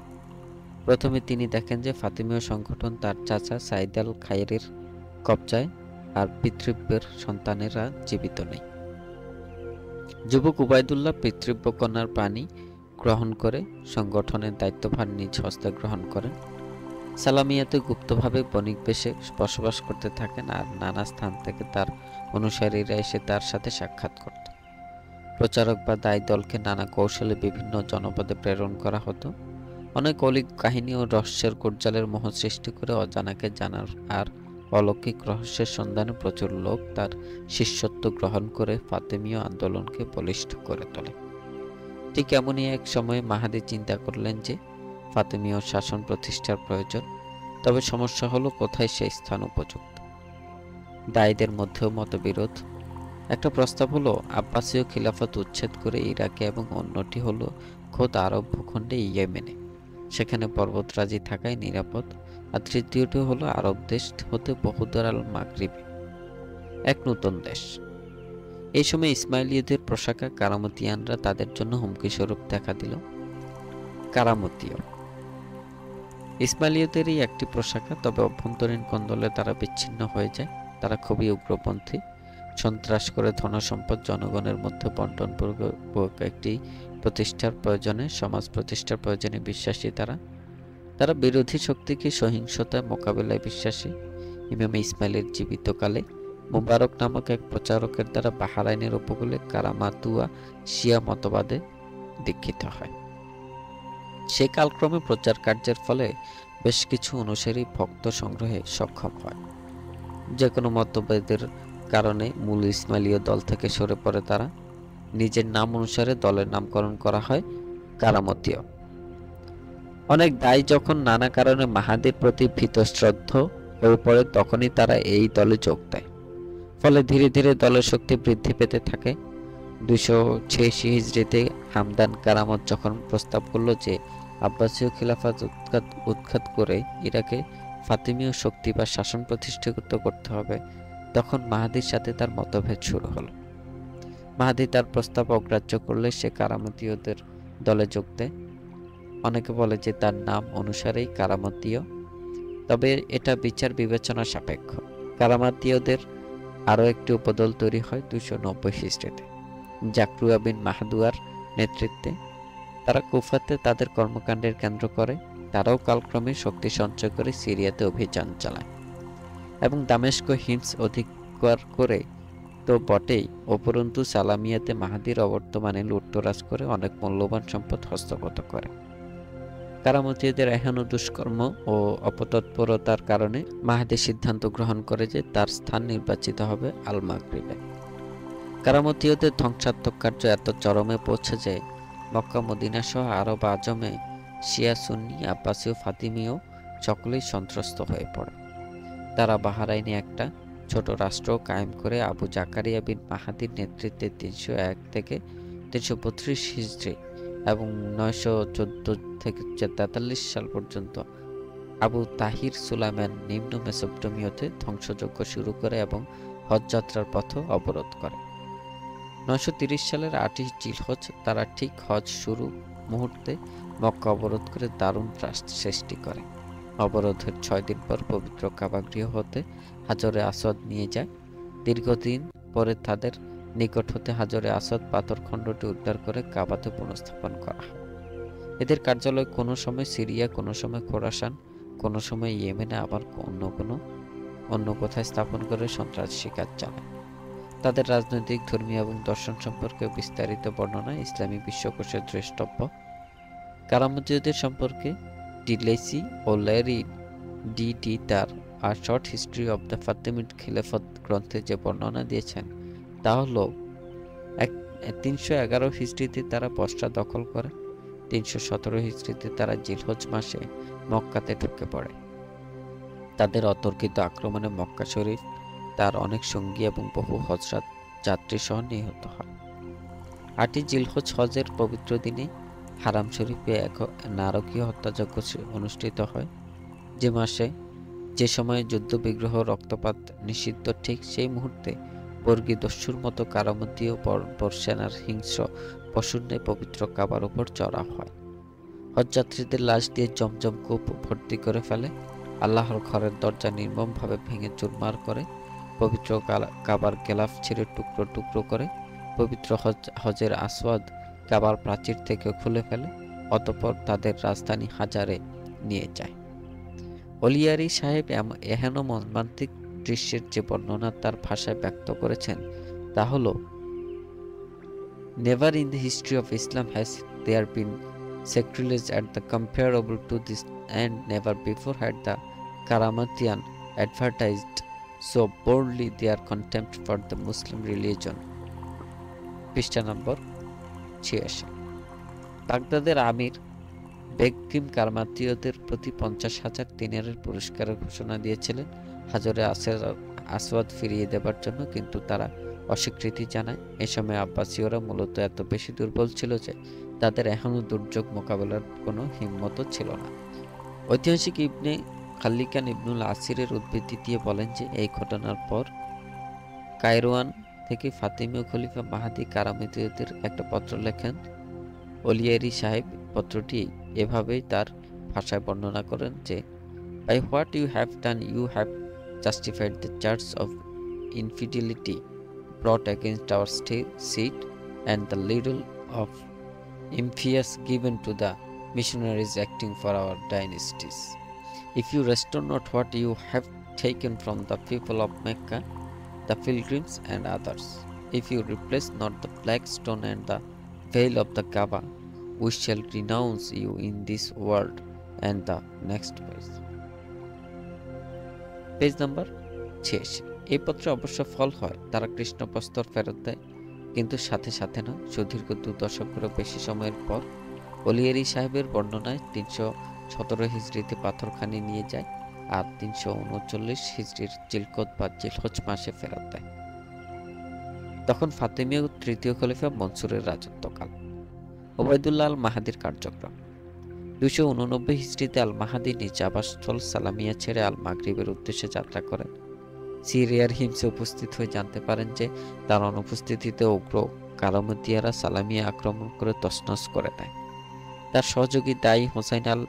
প্রথমে তিনি দেখেন যে ফাতিমীয় সংগঠন তার চাচা সাইদ আল খাইরের কবজায়, আর পিতৃব্যের সন্তানেরা জীবিত নেই। যুবক উবায়দুল্লাহ পিতৃব্য কন্যার প্রাণী গ্রহণ করে সংগঠনের দায়িত্বভার নিজ হস্তে গ্রহণ করেন। সালামিয়াতে গুপ্তভাবে বণিক বেশে বসবাস করতে থাকেন, আর নানা স্থান থেকে তার অনুসারীরা এসে তার সাথে সাক্ষাৎ করত। প্রচারক বা দায়ী দলকে নানা কৌশলে বিভিন্ন জনপদে প্রেরণ করা হতো। অনেক অলিক কাহিনী ও রহস্যের কোটজালের মোহ সৃষ্টি করে অজানাকে জানার আর অলৌকিক রহস্যের সন্ধানে প্রচুর লোক তার শিষ্যত্ব গ্রহণ করে ফাতেমীয় আন্দোলনকে বলিষ্ঠ করে তোলে। ঠিক এমনই এক সময়ে মাহাদি চিন্তা করলেন যে ফাতেমীয় শাসন প্রতিষ্ঠার প্রয়োজন, তবে সমস্যা হলো কোথায় সেই স্থান উপযুক্ত। দায়ীদের মধ্যেও মতবিরোধ। একটা প্রস্তাব হলো আব্বাসীয় খিলাফত উচ্ছেদ করে ইরাকে, এবং অন্যটি হলো খোদ আরব ভূখণ্ডে ইয়েমেনে, সেখানে পর্বতরাজি থাকায় নিরাপদ। আর তৃতীয়টি হলো আরব দেশ হতে বহুদূর আল মাগরিবে, এক নতুন দেশ। এই সময় ইসমাইলীয়দের প্রশাখা কারামতিয়ানরা তাদের জন্য হুমকি স্বরূপ দেখা দিল। কারামতীয় ইসমাইলীয়দেরই একটি প্রশাখা, তবে অভ্যন্তরীণ কোন্দলে তারা বিচ্ছিন্ন হয়ে যায়। তারা খুবই উগ্রপন্থী, সন্ত্রাস করে ধনসম্পদ জনগণের মধ্যে বন্টনপূর্বক একটি প্রতিষ্ঠার প্রয়োজনে, সমাজ প্রতিষ্ঠার প্রয়োজনে বিশ্বাসী। তারা বিরোধী শক্তিকে সহিংসতায় মোকাবিলায় বিশ্বাসী। ইমাম ইসমাইলের জীবিতকালে মুবারক নামক এক প্রচারকের দ্বারা বাহরাইনের উপকূলে কারামাতুয়া শিয়া মতবাদে দীক্ষিত হয়। সে কালক্রমে প্রচার কার্যের ফলে বেশ কিছু অনুসারী ভক্ত সংগ্রহে সক্ষম হয়। যে কোনো মতভেদের কারণে মূল ইসমাইলীয় দল থেকে সরে পড়ে তারা। নিজের নাম অনুসারে দলের নামকরণ করা হয় কারামতীয়। অনেক দায়ী যখন নানা কারণে মাহাদির প্রতি ভীতশ্রদ্ধ হয়ে পড়ে, তখনই তারা এই দলে যোগ দেয়। ফলে ধীরে ধীরে দলের শক্তি বৃদ্ধি পেতে থাকে। 286 হিজরিতে হামদান কারামত যখন প্রস্তাব করল যে আব্বাসীয় খিলাফত উৎখাত করে ইরাকে ফাতিমীয় শক্তি বা শাসন প্রতিষ্ঠিত করতে হবে, তখন মাহাদির সাথে তার মতভেদ শুরু হলো। মাহাদি তার প্রস্তাব অগ্রাহ্য করলে সে কারামতীয়দের দলে যোগ দেয়। অনেকে বলে যে তার নাম অনুসারেই কারামতীয়, তবে এটা বিচার বিবেচনা সাপেক্ষ। কারামাতীয়দের আরও একটি উপদল তৈরি হয় 290 খ্রিস্টাব্দে জাকরুয়া বিন মাহদুয়ার নেতৃত্বে। তারা কুফাতে তাদের কর্মকাণ্ডের কেন্দ্র করে। তারাও কালক্রমে শক্তি সঞ্চয় করে সিরিয়াতে অভিযান চালায় এবং দামেস্ক হিমস অধিকার করে তো বটেই, উপরন্তু সালামিয়াতে মাহাদির অবর্তমানে লুটতরাজ করে অনেক মূল্যবান সম্পদ হস্তগত করে। কারামতীয়দের এহেন দুষ্কর্ম ও অপতৎপরতার কারণে মাহাদি সিদ্ধান্ত গ্রহণ করে যে তার স্থান নির্বাচিত হবে আল মাগরিবে। কারামতীয়দের ধ্বংসাত্মক কার্য এত চরমে পৌঁছে যে মক্কা মদিনা সহ আরব আজমে শিয়া সুন্নি আব্বাসীয় ফাতিমীয় সকলেই সন্ত্রস্ত হয়ে পড়ে। তারা বাহরাইনে একটা ছোট রাষ্ট্র কায়েম করে আবু জাকারিয়া বিন মাহাদির নেতৃত্বে 301 থেকে 332 হিজরি এবং 914 থেকে 43 সাল পর্যন্ত আবু তাহির সুলাইমান নিম্ন মেসোপটেমিয়াতে ধ্বংসযজ্ঞ শুরু করে এবং হজ যাত্রার পথ অবরোধ করে। 930 সালের 8 জিলহজ তারা ঠিক হজ শুরু মুহূর্তে মক্কা অবরোধ করে দারুণ ত্রাস সৃষ্টি করে। অবরোধের 6 দিন পর পবিত্র কাবা গৃহ হতে হাজরে আসওয়াদ নিয়ে যায়। দীর্ঘদিন পরে তাদের নিকট হতে হাজরে আসওয়াদ পাথরখণ্ডটি উদ্ধার করে কাবাতে পুনঃস্থাপন করা হয়। এদের কার্যালয় কোনো সময় সিরিয়া, কোনো সময় খোরাসান, কোনো সময় ইয়েমেনে, আবার অন্য কোথায় স্থাপন করে সন্ত্রাসী কাজ চালায়। তাদের রাজনৈতিক, ধর্মীয় এবং দর্শন সম্পর্কে বিস্তারিত বর্ণনা ইসলামী বিশ্বকোষে দ্রষ্টব্য। কারামতীয়দের সম্পর্কে ডিলেসি ও ল্যারি ডি তার আর শর্ট হিস্ট্রি অব দ্য ফাতিমিড খিলাফত গ্রন্থে যে বর্ণনা দিয়েছেন তা হল 311 হিজরিতে তারা বসরা দখল করে। 317 হিজরিতে তারা জিলহজ মাসে মক্কাতে ঢুকে পড়ে। তাদের অতর্কিত আক্রমণে মক্কা শরীফ, তার অনেক সঙ্গী এবং বহু হজরত যাত্রী সহ নিহত হয়। 8 জিলহজ হজের পবিত্র দিনে হারাম শরীফে এক নারকীয় হত্যাযজ্ঞ অনুষ্ঠিত হয়। যে সময়ে যুদ্ধ বিগ্রহ রক্তপাত নিষিদ্ধ, ঠিক সেই মুহূর্তে বর্গী দস্যুর মতো কারামতীয় বর্ষসেনার হিংস্র পশুর ন্যায় পবিত্র কাবার উপর চড়া হয়। হজযাত্রীদের লাশ দিয়ে জমজম কূপ ভর্তি করে ফেলে। আল্লাহর ঘরের দরজা নির্মমভাবে ভেঙে চুরমার করে। পবিত্র কাবার গেলাফ ছিঁড়ে টুকরো টুকরো করে। পবিত্র হজের আসওয়াদ কাবার প্রাচীর থেকে খুলে ফেলে। অতঃপর তাদের রাজধানী হাজারে নিয়ে যায়। অলিয়ারি সাহেব এহেন মর্মান্তিক দৃশ্যের যে বর্ণনা তার ভাষায় ব্যক্ত করেছেন তা হল, never in the history of Islam has there been sacrilege at the comparable to this, and never before had the Karamatian advertised so boldly their contempt for the Muslim religion. পৃষ্ঠা নম্বর 86। বাগদাদের আমির বেগকিম কারামাতীয়দের প্রতি 50,000 দিনারের পুরস্কারের ঘোষণা দিয়েছিলেন হাজরে আসওয়াদ ফিরিয়ে দেবার জন্য, কিন্তু তারা অস্বীকৃতি জানায়। এ সময় আব্বাসীয়রা মূলত এত বেশি দুর্বল ছিল যে তাদের এখনও দুর্যোগ মোকাবেলার কোনো হিম্মত ছিল না। ঐতিহাসিক ইবনে খাল্লিকান ইবনুল আসিরের উদ্ধৃতি দিয়ে বলেন যে এই ঘটনার পর কায়রোয়ান থেকে ফাতিমীয় খলিফা মাহাদি কারামতীয়দের একটা পত্র লেখেন। অলিয়ারি সাহেব পত্রটি এভাবেই তার ভাষায় বর্ণনা করেন যে, by what you have done you have justified the charge of infidelity brought against our seat and the little of impious given to the missionaries acting for our dynasties. If you restore not what you have taken from the people of Mecca, the pilgrims and others, if you replace not the black stone and the veil of the Kaaba, we shall renounce you in this world and the next place. Page number 86। এই পত্রে অবশ্য ফল হয়, তারা কৃষ্ণপ্রস্তর ফেরত দেয়, কিন্তু সাথে সাথে নয়। সুদীর্ঘ 2 দশকেরও বেশি সময়ের পর অলিয়ারি সাহেবের বর্ণনায় 317 হিজরিতে পাথরখানি নিয়ে যায় আর 339 হিজরির জিলকত বা জিলহজ মাসে ফেরত দেয়। তখন ফাতেমীয় তৃতীয় খলিফা মনসুরের রাজত্বকাল। ওবায়দুল্লাহ আল মাহাদির কার্যক্রম। 289 হিজরিতে আল মাহাদি নিজ আবাসস্থল সালামিয়া ছেড়ে আল মাগরিবের উদ্দেশ্যে যাত্রা করেন। সিরিয়ার হিমসে উপস্থিত হয়ে জানতে পারেন যে তার অনুপস্থিতিতে উগ্র কারামতিয়ারা সালামিয়া আক্রমণ করে তছনছ করে দেয়। তার সহযোগী দায়ী হোসাইন আল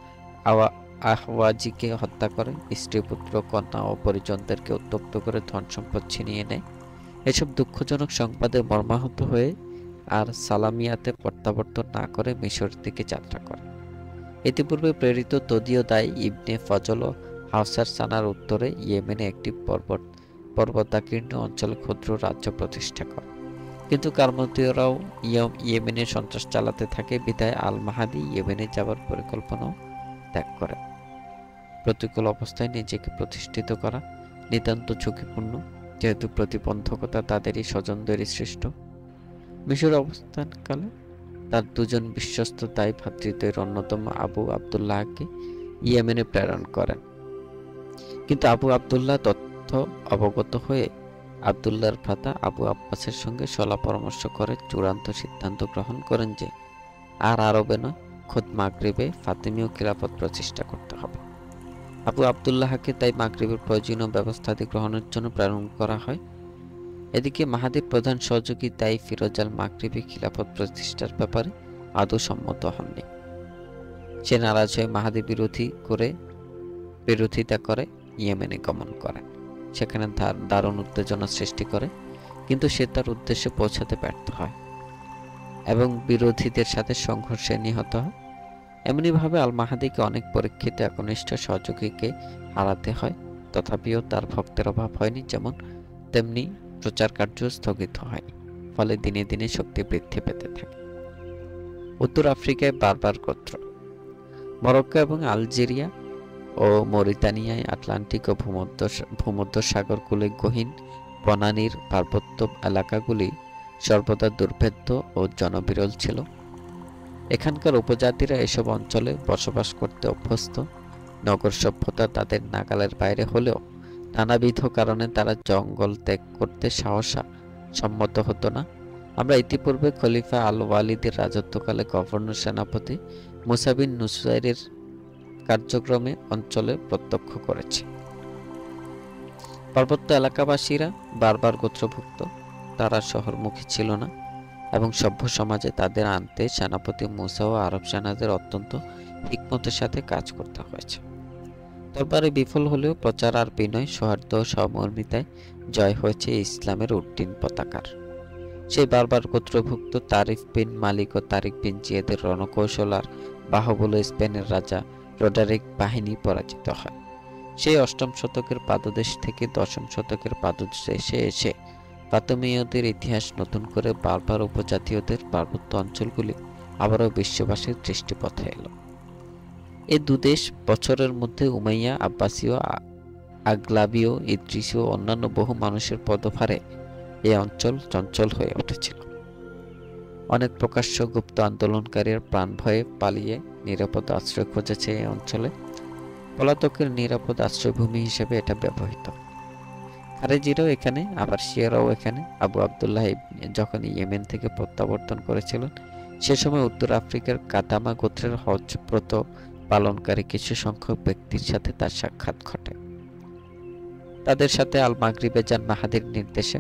আহওয়াজিকে হত্যা করে, স্ত্রী, পুত্র, কন্যা ও পরিজনদেরকে উত্তপ্ত করে ধন সম্পদ ছিনিয়ে নেয়। এসব দুঃখজনক সংবাদে মর্মাহত হয়ে আর সালামিয়াতে প্রত্যাবর্তন না করে মিশরের দিকে যাত্রা করে। ইতিপূর্বে প্রেরিত তদীয় দায়ী ইবনে ফজল ও হাওসার সানার উত্তরে ইয়েমেনে একটি পর্বতাকীর্ণ অঞ্চলে ক্ষুদ্র রাজ্য প্রতিষ্ঠা করে। কিন্তু কারমতীয়রাও ইয়েমেনে সন্ত্রাস চালাতে থাকে, বিধায় আল মাহাদি ইয়েমেনে যাবার পরিকল্পনাও ত্যাগ করে। প্রতিকূল অবস্থায় নিজেকে প্রতিষ্ঠিত করা নিতান্ত ঝুঁকিপূর্ণ, যেহেতু প্রতিবন্ধকতা তাদেরই স্বজনদেরই সৃষ্ট। মিশর অবস্থানকালে তার দুজন বিশ্বস্ত দায়ী ভ্রাতৃদ্বয়ের অন্যতম আবু আবদুল্লাহকে ইয়েমেনে প্রেরণ করেন। কিন্তু আবু আবদুল্লাহ তথ্য অবগত হয়ে আবদুল্লাহর ভ্রাতা আবু আব্বাসের সঙ্গে সলা পরামর্শ করে চূড়ান্ত সিদ্ধান্ত গ্রহণ করেন যে আর আরবে নয়, খোদ মাগরিবে ফাতেমীয় খিলাফত প্রতিষ্ঠা করতে হবে। আবু আবদুল্লাহকে তাই মাগরিবের প্রয়োজনীয় ব্যবস্থাদি গ্রহণের জন্য প্রেরণ করা হয়। এদিকে মাহাদির প্রধান সহযোগী দায়ী ফিরোজ আল মাগরিবি খিলাফত প্রতিষ্ঠার ব্যাপারে আদৌ সম্মত হননি। সে নারাজ হয়ে মাহাদি বিরোধিতা করে ইয়েমেনে গমন করে। সেখানে দারুণ উত্তেজনা সৃষ্টি করে, কিন্তু সে তার উদ্দেশ্যে পৌঁছাতে ব্যর্থ হয় এবং বিরোধীদের সাথে সংঘর্ষে নিহত হয়। এমনিভাবে আল মাহাদিকে অনেক পরীক্ষিত একনিষ্ঠ সহযোগীকে হারাতে হয়। তথাপিও তার ভক্তের অভাব হয়নি, যেমন তেমনি প্রচার কার্য স্থগিত হয়নি। ফলে দিনে দিনে শক্তি বৃদ্ধি পেতে থাকে। উত্তর আফ্রিকায় বারবার গোত্র। মরক্কো এবং আলজেরিয়া ও মরিতানিয়ায় আটলান্টিক ও ভূমধ্য সাগর কূলে গহীন বনানীর পার্বত্য এলাকাগুলি সর্বদা দুর্ভেদ্য ও জনবিরল ছিল। এখানকার উপজাতিরা এসব অঞ্চলে বসবাস করতে অভ্যস্ত। নগর সভ্যতা তাদের নাগালের বাইরে হলেও নানাবিধ কারণে তারা জঙ্গল ত্যাগ করতে সাহসা সম্মত হতো না। আমরা ইতিপূর্বে খলিফা আল ওয়ালিদের রাজত্বকালে গভর্নর সেনাপতি মুসা বিন নুসাইরের কার্যক্রমে অঞ্চলে প্রত্যক্ষ করেছি। পার্বত্য এলাকাবাসীরা বারবার গোত্রভুক্ত, তারা শহরমুখী ছিল না এবং সভ্য সমাজে তাদের আনতে সেনাপতি মুসা ও আরব সেনাদের অত্যন্ত হিকমতের সাথে কাজ করতে হয়েছে। তরবারে বিফল হলেও প্রচার আর বিনয়, সৌহার্দ্য ও সহমর্মিতায় জয় হয়েছে ইসলামের উড্ডীন পতাকার। সেই বারবার গোত্রভুক্ত তারিফ বিন মালিক ও তারিক বিন জিয়াদের রণকৌশল আর বাহুবলে স্পেনের রাজা রোডারিক বাহিনী পরাজিত হয়। সেই 8ম শতকের পাদদেশ থেকে 10ম শতকের পাদদেশে এসে ফাতেমীয়দের ইতিহাস নতুন করে বারবার উপজাতীয়দের পার্বত্য অঞ্চলগুলি আবারও বিশ্ববাসীর দৃষ্টিপথে এলো। এই দুদেশ বছরের মধ্যে উমাইয়া, আব্বাসীয়, আগলাবীয়, ইদ্রিসীয় অন্যান্য বহু মানুষের পদভারে এই অঞ্চল চঞ্চল হয়ে উঠেছিল। অনেক প্রকাশ্য গুপ্ত আন্দোলনকারীর প্রাণ ভয়ে পালিয়ে নিরাপদ আশ্রয় খুঁজেছে এই অঞ্চলে। পলাতকের নিরাপদ আশ্রয়ভূমি হিসেবে এটা ব্যবহৃত। খারেজিরাও এখানে, আবার শিয়ারাও এখানে। আবু আবদুল্লাহ যখন ইয়েমেন থেকে প্রত্যাবর্তন করেছিলেন, সে সময় উত্তর আফ্রিকার কাদামা গোত্রের হজ ব্রত পালনকারী কিছু সংখ্যক ব্যক্তির সাথে তার সাক্ষাৎ ঘটে। তাদের সাথে আল মাগরিবে যান মাহাদির নির্দেশে।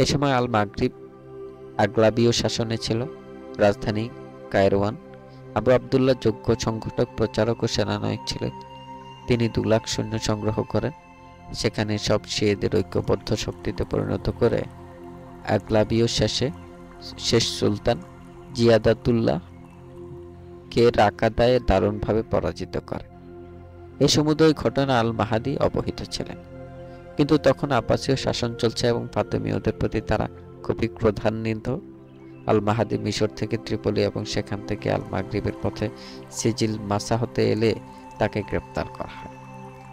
এ সময় আল মাগরিব আগলাবীয় শাসনে ছিল। রাজধানী কায়রোয়ান। আবু আবদুল্লাহ যোগ্য সংগঠক, প্রচারক ও সেনানায়ক ছিলেন। তিনি 2 লাখ সৈন্য সংগ্রহ করেন। সেখানে সব শিয়াদের ঐক্যবদ্ধ শক্তিতে পরিণত করে আগলাবীয় শেষ সুলতান জিয়াদাতুল্লাহ কে রাকাদায় দারুণভাবে পরাজিত করে। এই সমুদয় ঘটনা আল মাহাদি অবহিত ছিলেন। কিন্তু তখন আব্বাসীয় শাসন চলছে এবং ফাতেমীয়দের প্রতি তারা খুবই ক্রোধান্বিত। আল মাহাদি মিশর থেকে ত্রিপলি এবং সেখান থেকে আল মাগরিবের পথে সিজিল মাসা হতে এলে তাকে গ্রেপ্তার করা হয়।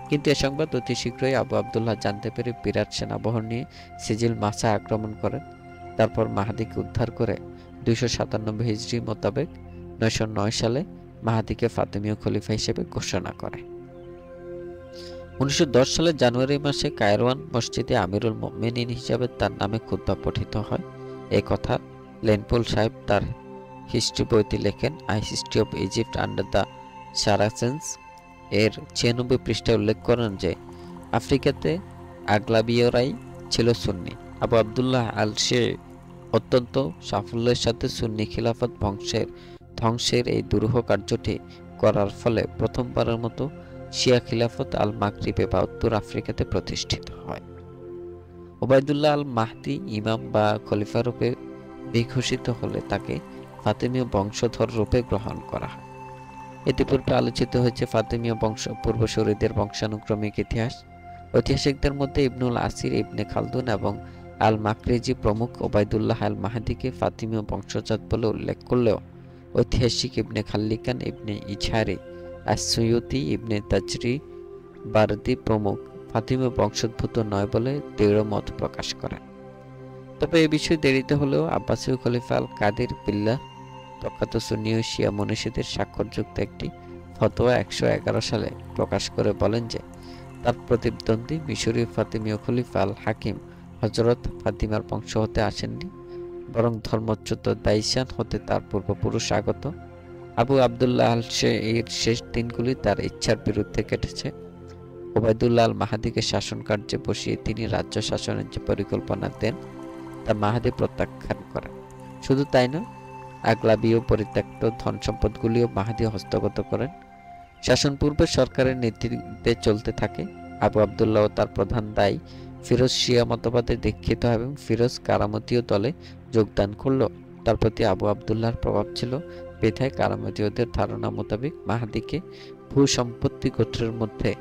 কিন্তু এ সংবাদ অতি শীঘ্রই আবু আবদুল্লাহ জানতে পেরে বিরাট সেনাবহর নিয়ে সিজিল মাসা আক্রমণ করেন। তারপর মাহাদিকে উদ্ধার করে 297 হিজরি মোতাবেক 909 সালে মাহাদিকে ফাতেমীয় খলিফা হিসেবে ঘোষণা করে। 1910 সালের জানুয়ারি মাসে কায়রোয়ান মসজিদে আমিরুল মুমিনিন হিসাবে তার নামে খুতবা পঠিত হয় এ কথা লেনপোল সাহেব তার হিস্ট্রি বইতে লেখেন। I history of Egypt under the Saracens এর 96 পৃষ্ঠায় উল্লেখ করেন যে আফ্রিকাতে আগলাবীয়রাই ছিল সুন্নি। আবু আবদুল্লাহ আল শে অত্যন্ত সাফল্যের সাথে সুন্নি খিলাফত ধ্বংসের এই দুরূহ কার্যটি করার ফলে প্রথমবারের মতো শিয়া খিলাফত আল মাগরিবে বা উত্তর আফ্রিকাতে প্রতিষ্ঠিত হয়। ওবায়দুল্লাহ আল মাহদি ইমাম বা খলিফা রূপে বিঘোষিত হলে তাকে ফাতেমীয় বংশধর রূপে গ্রহণ করা হয়। ইতিপূর্বে আলোচিত হয়েছে ফাতেমীয় পূর্বসূরীদের বংশানুক্রমিক ইতিহাস। ঐতিহাসিকদের মধ্যে ইবনুল আসির, ইবনে খালদুন এবং আল মাকরিজি প্রমুখ ওবায়দুল্লাহ আল মাহদিকে ফাতিমীয় বংশজাত বলে উল্লেখ করলেও ঐতিহাসিক ইবনে খাল্লিকান, ইবনে ইজহারি, আস-সুয়ুতি, ইবনে তাজরি বারদি প্রমুখ ফাতিমীয় বংশোদ্ভূত নয় বলে দৃঢ় মত প্রকাশ করেন। তবে এ বিষয়ে দেরিতে হলেও আব্বাসীয় খলিফা আল কাদির বিল্লাহ প্রখ্যাত সুন্নি ও শিয়া মনীষীদের স্বাক্ষরযুক্ত একটি ফতোয়া 111 সালে প্রকাশ করে বলেন যে তার প্রতিদ্বন্দ্বী মিশরীয় ফাতিমীয় খলিফা আল হাকিম হযরত ফাতিমার বংশ হতে আসেননি, বরং ধর্মচ্যুত দাইসান হতে তার পূর্বপুরুষ আগত। আবু আবদুল্লাহ আল এর শেষ দিনগুলি তার ইচ্ছার বিরুদ্ধে কেটেছে। ওবায়দুল্লাহ আল মাহাদিকে শাসন কার্যে বসিয়ে তিনি রাজ্য শাসনের যে পরিকল্পনা দেন তা মাহাদি প্রত্যাখ্যান করেন। শুধু তাই নয়, আগলাবীয় পরিত্যক্ত ধন সম্পদগুলিও মাহাদি হস্তগত করেন। শাসন পূর্বে সরকারের নীতিতে চলতে থাকে। আবু আবদুল্লাহ ও তার প্রধান দায়ী ফিরোজ শিয়া মতবাদে দীক্ষিত এবং ফিরোজ কারামতীয় দলে যোগদান করলেও তার প্রতি আবু আবদুল্লাহর প্রভাব ছিল বিধায় কারামতীয়দের ধারণা মোতাবেক মাহাদিকে ভূসম্পত্তি গোত্রের মধ্যে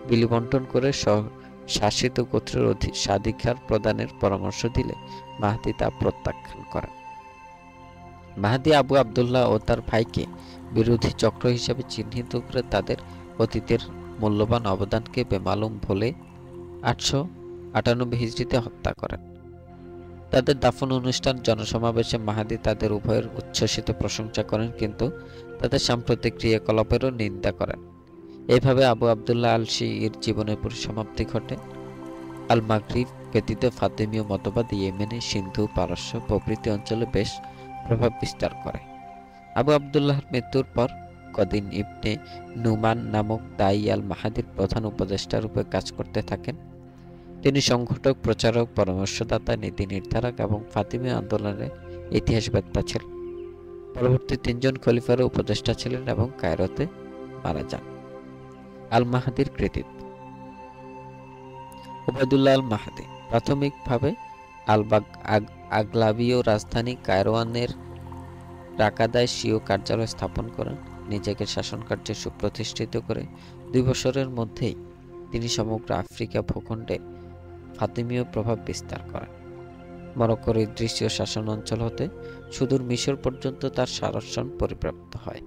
বিলিবণ্টন করে শাসিত গোত্রের স্বাধিকার প্রদানের পরামর্শ দিলে মাহাদি তা প্রত্যাখ্যান করেন। মাহাদি আবু আবদুল্লাহ ও তার ভাইকে বিরোধী চক্র হিসেবে চিহ্নিত করে তাদের অতীতের মূল্যবান অবদানকে বেমালুম বলে 898 হিজরিতে হত্যা করেন। তাদের দাফন অনুষ্ঠান জনসমাবেশে মাহাদি তাদের উভয়ের উচ্ছ্বসিত প্রশংসা করেন, কিন্তু তাদের সাম্প্রতিক ক্রিয়াকলাপেরও নিন্দা করেন। এইভাবে আবু আবদুল্লাহ আল শির জীবনের পরিসমাপ্তি ঘটে। আল মাগরিব ব্যতীত ফাতেমীয় মতবাদ ইয়েমেনে, সিন্ধু, পারস্য প্রভৃতি অঞ্চলে বেশ প্রভাব বিস্তার করে। আবু আবদুল্লাহর মৃত্যুর পর কদিন ইবনে নুমান নামক দাই আল মাহাদির প্রধান উপদেষ্টা রূপে কাজ করতে থাকেন। তিনি সংগঠক, প্রচারক, পরামর্শদাতা, নীতি নির্ধারক এবং ফাতিমি আন্দোলনের ইতিহাসবেত্তা ছিলেন। পরবর্তী 3 জন খলিফার উপদেষ্টা ছিলেন এবং কায়রোতে মারা যান। আল মাহাদির কৃতিত্ব। ওবায়দুল্লাহ আল মাহাদি প্রাথমিকভাবে আগলাবীয় রাজধানী কায়রোয়ানের রাকাদায় স্বীয় কার্যালয় স্থাপন করেন। নিজেকে শাসন কার্যে সুপ্রতিষ্ঠিত করে 2 বছরের মধ্যেই তিনি সমগ্র আফ্রিকা ভূখণ্ডে ফাতিমীয় প্রভাব বিস্তার করেন। মরক্কোর ইদ্রিসীয় শাসন অঞ্চল হতে সুদূর মিশর পর্যন্ত তার শাসন পরিব্যাপ্ত হয়।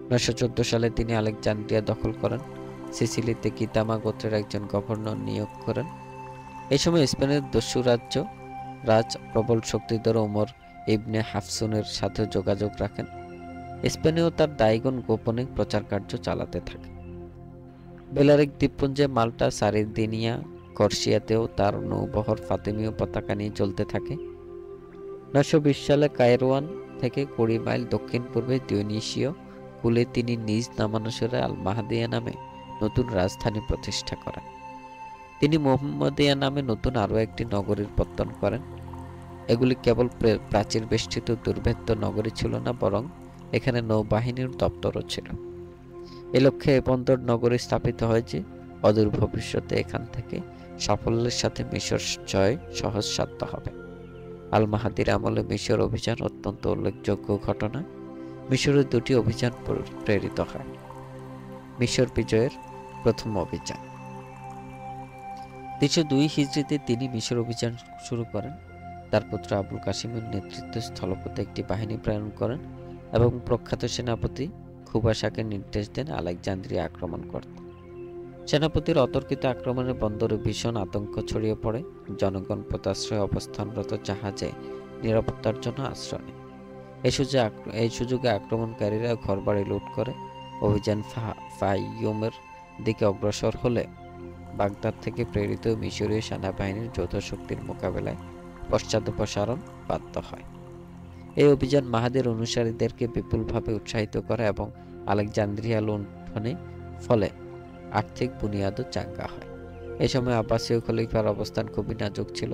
914 সালে তিনি আলেকজান্দ্রিয়া দখল করেন। সিসিলিতে গিতামা গোত্রের একজন গভর্নর নিয়োগ করেন। এই সময় স্পেনের দস্যু রাজ প্রবল শক্তিধর ওমর ইবনে হাফসুনের সাথে যোগাযোগ রাখেন। স্পেনেও তার দায়ীগণ গোপনে প্রচার কার্য চালাতে থাকে। বেলারিক দ্বীপপুঞ্জে, মাল্টা, সার্দিনিয়া, কর্সিয়াতেও তার নৌবহর ফাতিমীয় পতাকা নিয়ে চলতে থাকে। 920 সালে কায়রোয়ান থেকে 20 মাইল দক্ষিণ পূর্বে তিউনিসীয় কুলে তিনি নিজ নামানুসারে আল মাহদিয়া নামে নতুন রাজধানী প্রতিষ্ঠা করেন। তিনি মোহাম্মদিয়া নামে নতুন আরও একটি নগরীর পত্তন করেন। এগুলি কেবল প্রাচীর বেষ্টিত দুর্ভেদ্য নগরী ছিল না, বরং এখানে নৌবাহিনীর দপ্তরও ছিল। এ লক্ষ্যে এ বন্দর নগরী স্থাপিত হয় যে অদূর ভবিষ্যতে এখান থেকে সাফল্যের সাথে মিশর জয় সহজসাধ্য হবে। আল মাহাদির আমলে মিশর অভিযান অত্যন্ত উল্লেখযোগ্য ঘটনা। মিশরের 2টি অভিযান প্রেরিত হয়। মিশর বিজয়ের প্রথম অভিযান 302 হিজরিতে তিনি মিশর অভিযান শুরু করেন। তার পুত্র আবুল কাসিমের নেতৃত্বে স্থলপথে একটি বাহিনী প্রেরণ করেন এবং প্রখ্যাত সেনাপতি খুবাসাকে নির্দেশ দেন আলেকজান্দ্রিয়া আক্রমণ করতে। সেনাপতির অতর্কিত আক্রমণে বন্দরে ভীষণ আতঙ্ক ছড়িয়ে পড়ে। জনগণ পোতাশ্রয়ে অবস্থানরত জাহাজে নিরাপত্তার জন্য আশ্রয় নেয়। এই সুযোগে আক্রমণকারীরা ঘরবাড়ি লুট করে অভিযান ফাইয়ুমের দিকে অগ্রসর হলে বাগদাদ থেকে প্রেরিত মিশরীয় সেনাবাহিনীর যৌথ শক্তির মোকাবেলায় পশ্চাদপসারণ বাধ্য হয়। এই অভিযান মাহাদির অনুসারীদেরকে বিপুলভাবে উৎসাহিত করে এবং আলেকজান্দ্রিয়া লুণ্ঠনে ফলে আর্থিক বুনিয়াদও চাঙ্গা হয়। এ সময় আব্বাসীয় খলিফার অবস্থান খুবই নাজুক ছিল।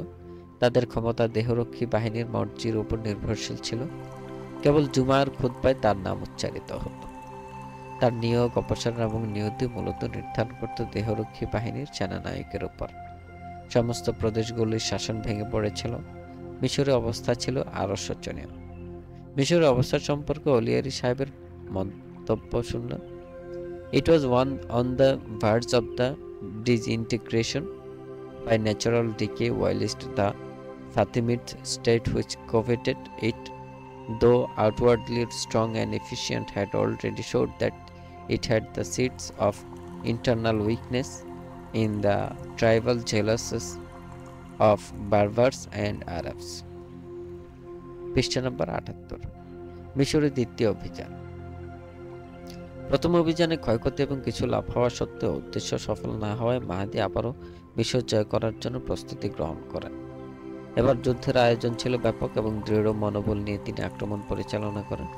তাদের ক্ষমতা দেহরক্ষী বাহিনীর মর্জির উপর নির্ভরশীল ছিল। কেবল জুমার খুতবায় তার নাম উচ্চারিত হতো। তার নিয়োগ, অপসারণ এবং নিয়তি মূলত নির্ধারণ করত দেহরক্ষী বাহিনীর সেনানায়কের উপর। সমস্ত প্রদেশগুলির শাসন ভেঙে পড়েছিল। মিশরের অবস্থা ছিল আরও শোচনীয়। মিশরের অবস্থা সম্পর্কে অলিয়ারি সাহেবের মন্তব্য শুনলাম। It was one on the verge of the disintegration by natural decay, whilst the Fatimid state which coveted it, though outwardly strong and efficient, had already showed that it had the seeds of internal weakness in the tribal jealousies of Berbers and Arabs. পৃষ্ঠা নম্বর ৭৮। মিশরের দ্বিতীয় অভিযান। প্রথম অভিযানে ক্ষয়ক্ষতি এবং কিছু লাভ হওয়া সত্ত্বেও উদ্দেশ্য সফল না হওয়ায় মাহাদি আবারও মিশর জয় করার জন্য প্রস্তুতি গ্রহণ করেন। এবার যুদ্ধের আয়োজন ছিল ব্যাপক এবং দৃঢ় মনোবল নিয়ে তিনি আক্রমণ পরিচালনা করেন।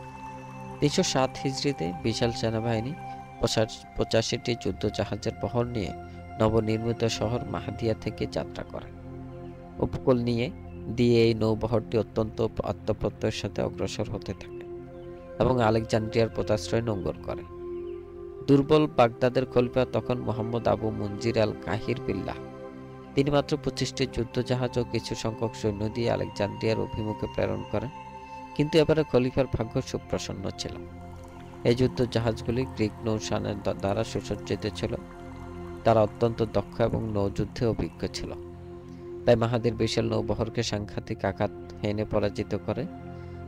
৩০৭ হিজরিতে বিশাল সেনাবাহিনী ৮৫টি যুদ্ধজাহাজের বহর নিয়ে নবনির্মিত শহর মাহাদিয়া থেকে যাত্রা করে। উপকূল দিয়ে এই নৌবহরটি অত্যন্ত আত্মপ্রত্যয়ের সাথে অগ্রসর হতে থাকে এবং আলেকজান্দ্রিয়ার পোতাশ্রয় নোঙ্গর করে। দুর্বল বাগদাদের খলিফা তখন মোহাম্মদ আবু মুনজির আল কাহির বিল্লাহ। তিনি মাত্র ২৫টি যুদ্ধজাহাজ ও কিছু সংখ্যক সৈন্য দিয়ে আলেকজান্দ্রিয়ার অভিমুখে প্রেরণ করেন। কিন্তু এবারে খলিফার ভাগ্য সুপ্রসন্ন ছিল। এই যুদ্ধজাহাজগুলি গ্রিক নৌসেনার দ্বারা সুসজ্জিত ছিল। তারা অত্যন্ত দক্ষ এবং নৌযুদ্ধে অভিজ্ঞ ছিল। তাই মাহাদির বিশাল নৌবহরকে সাংঘাতিক আঘাত হেনে পরাজিত করে।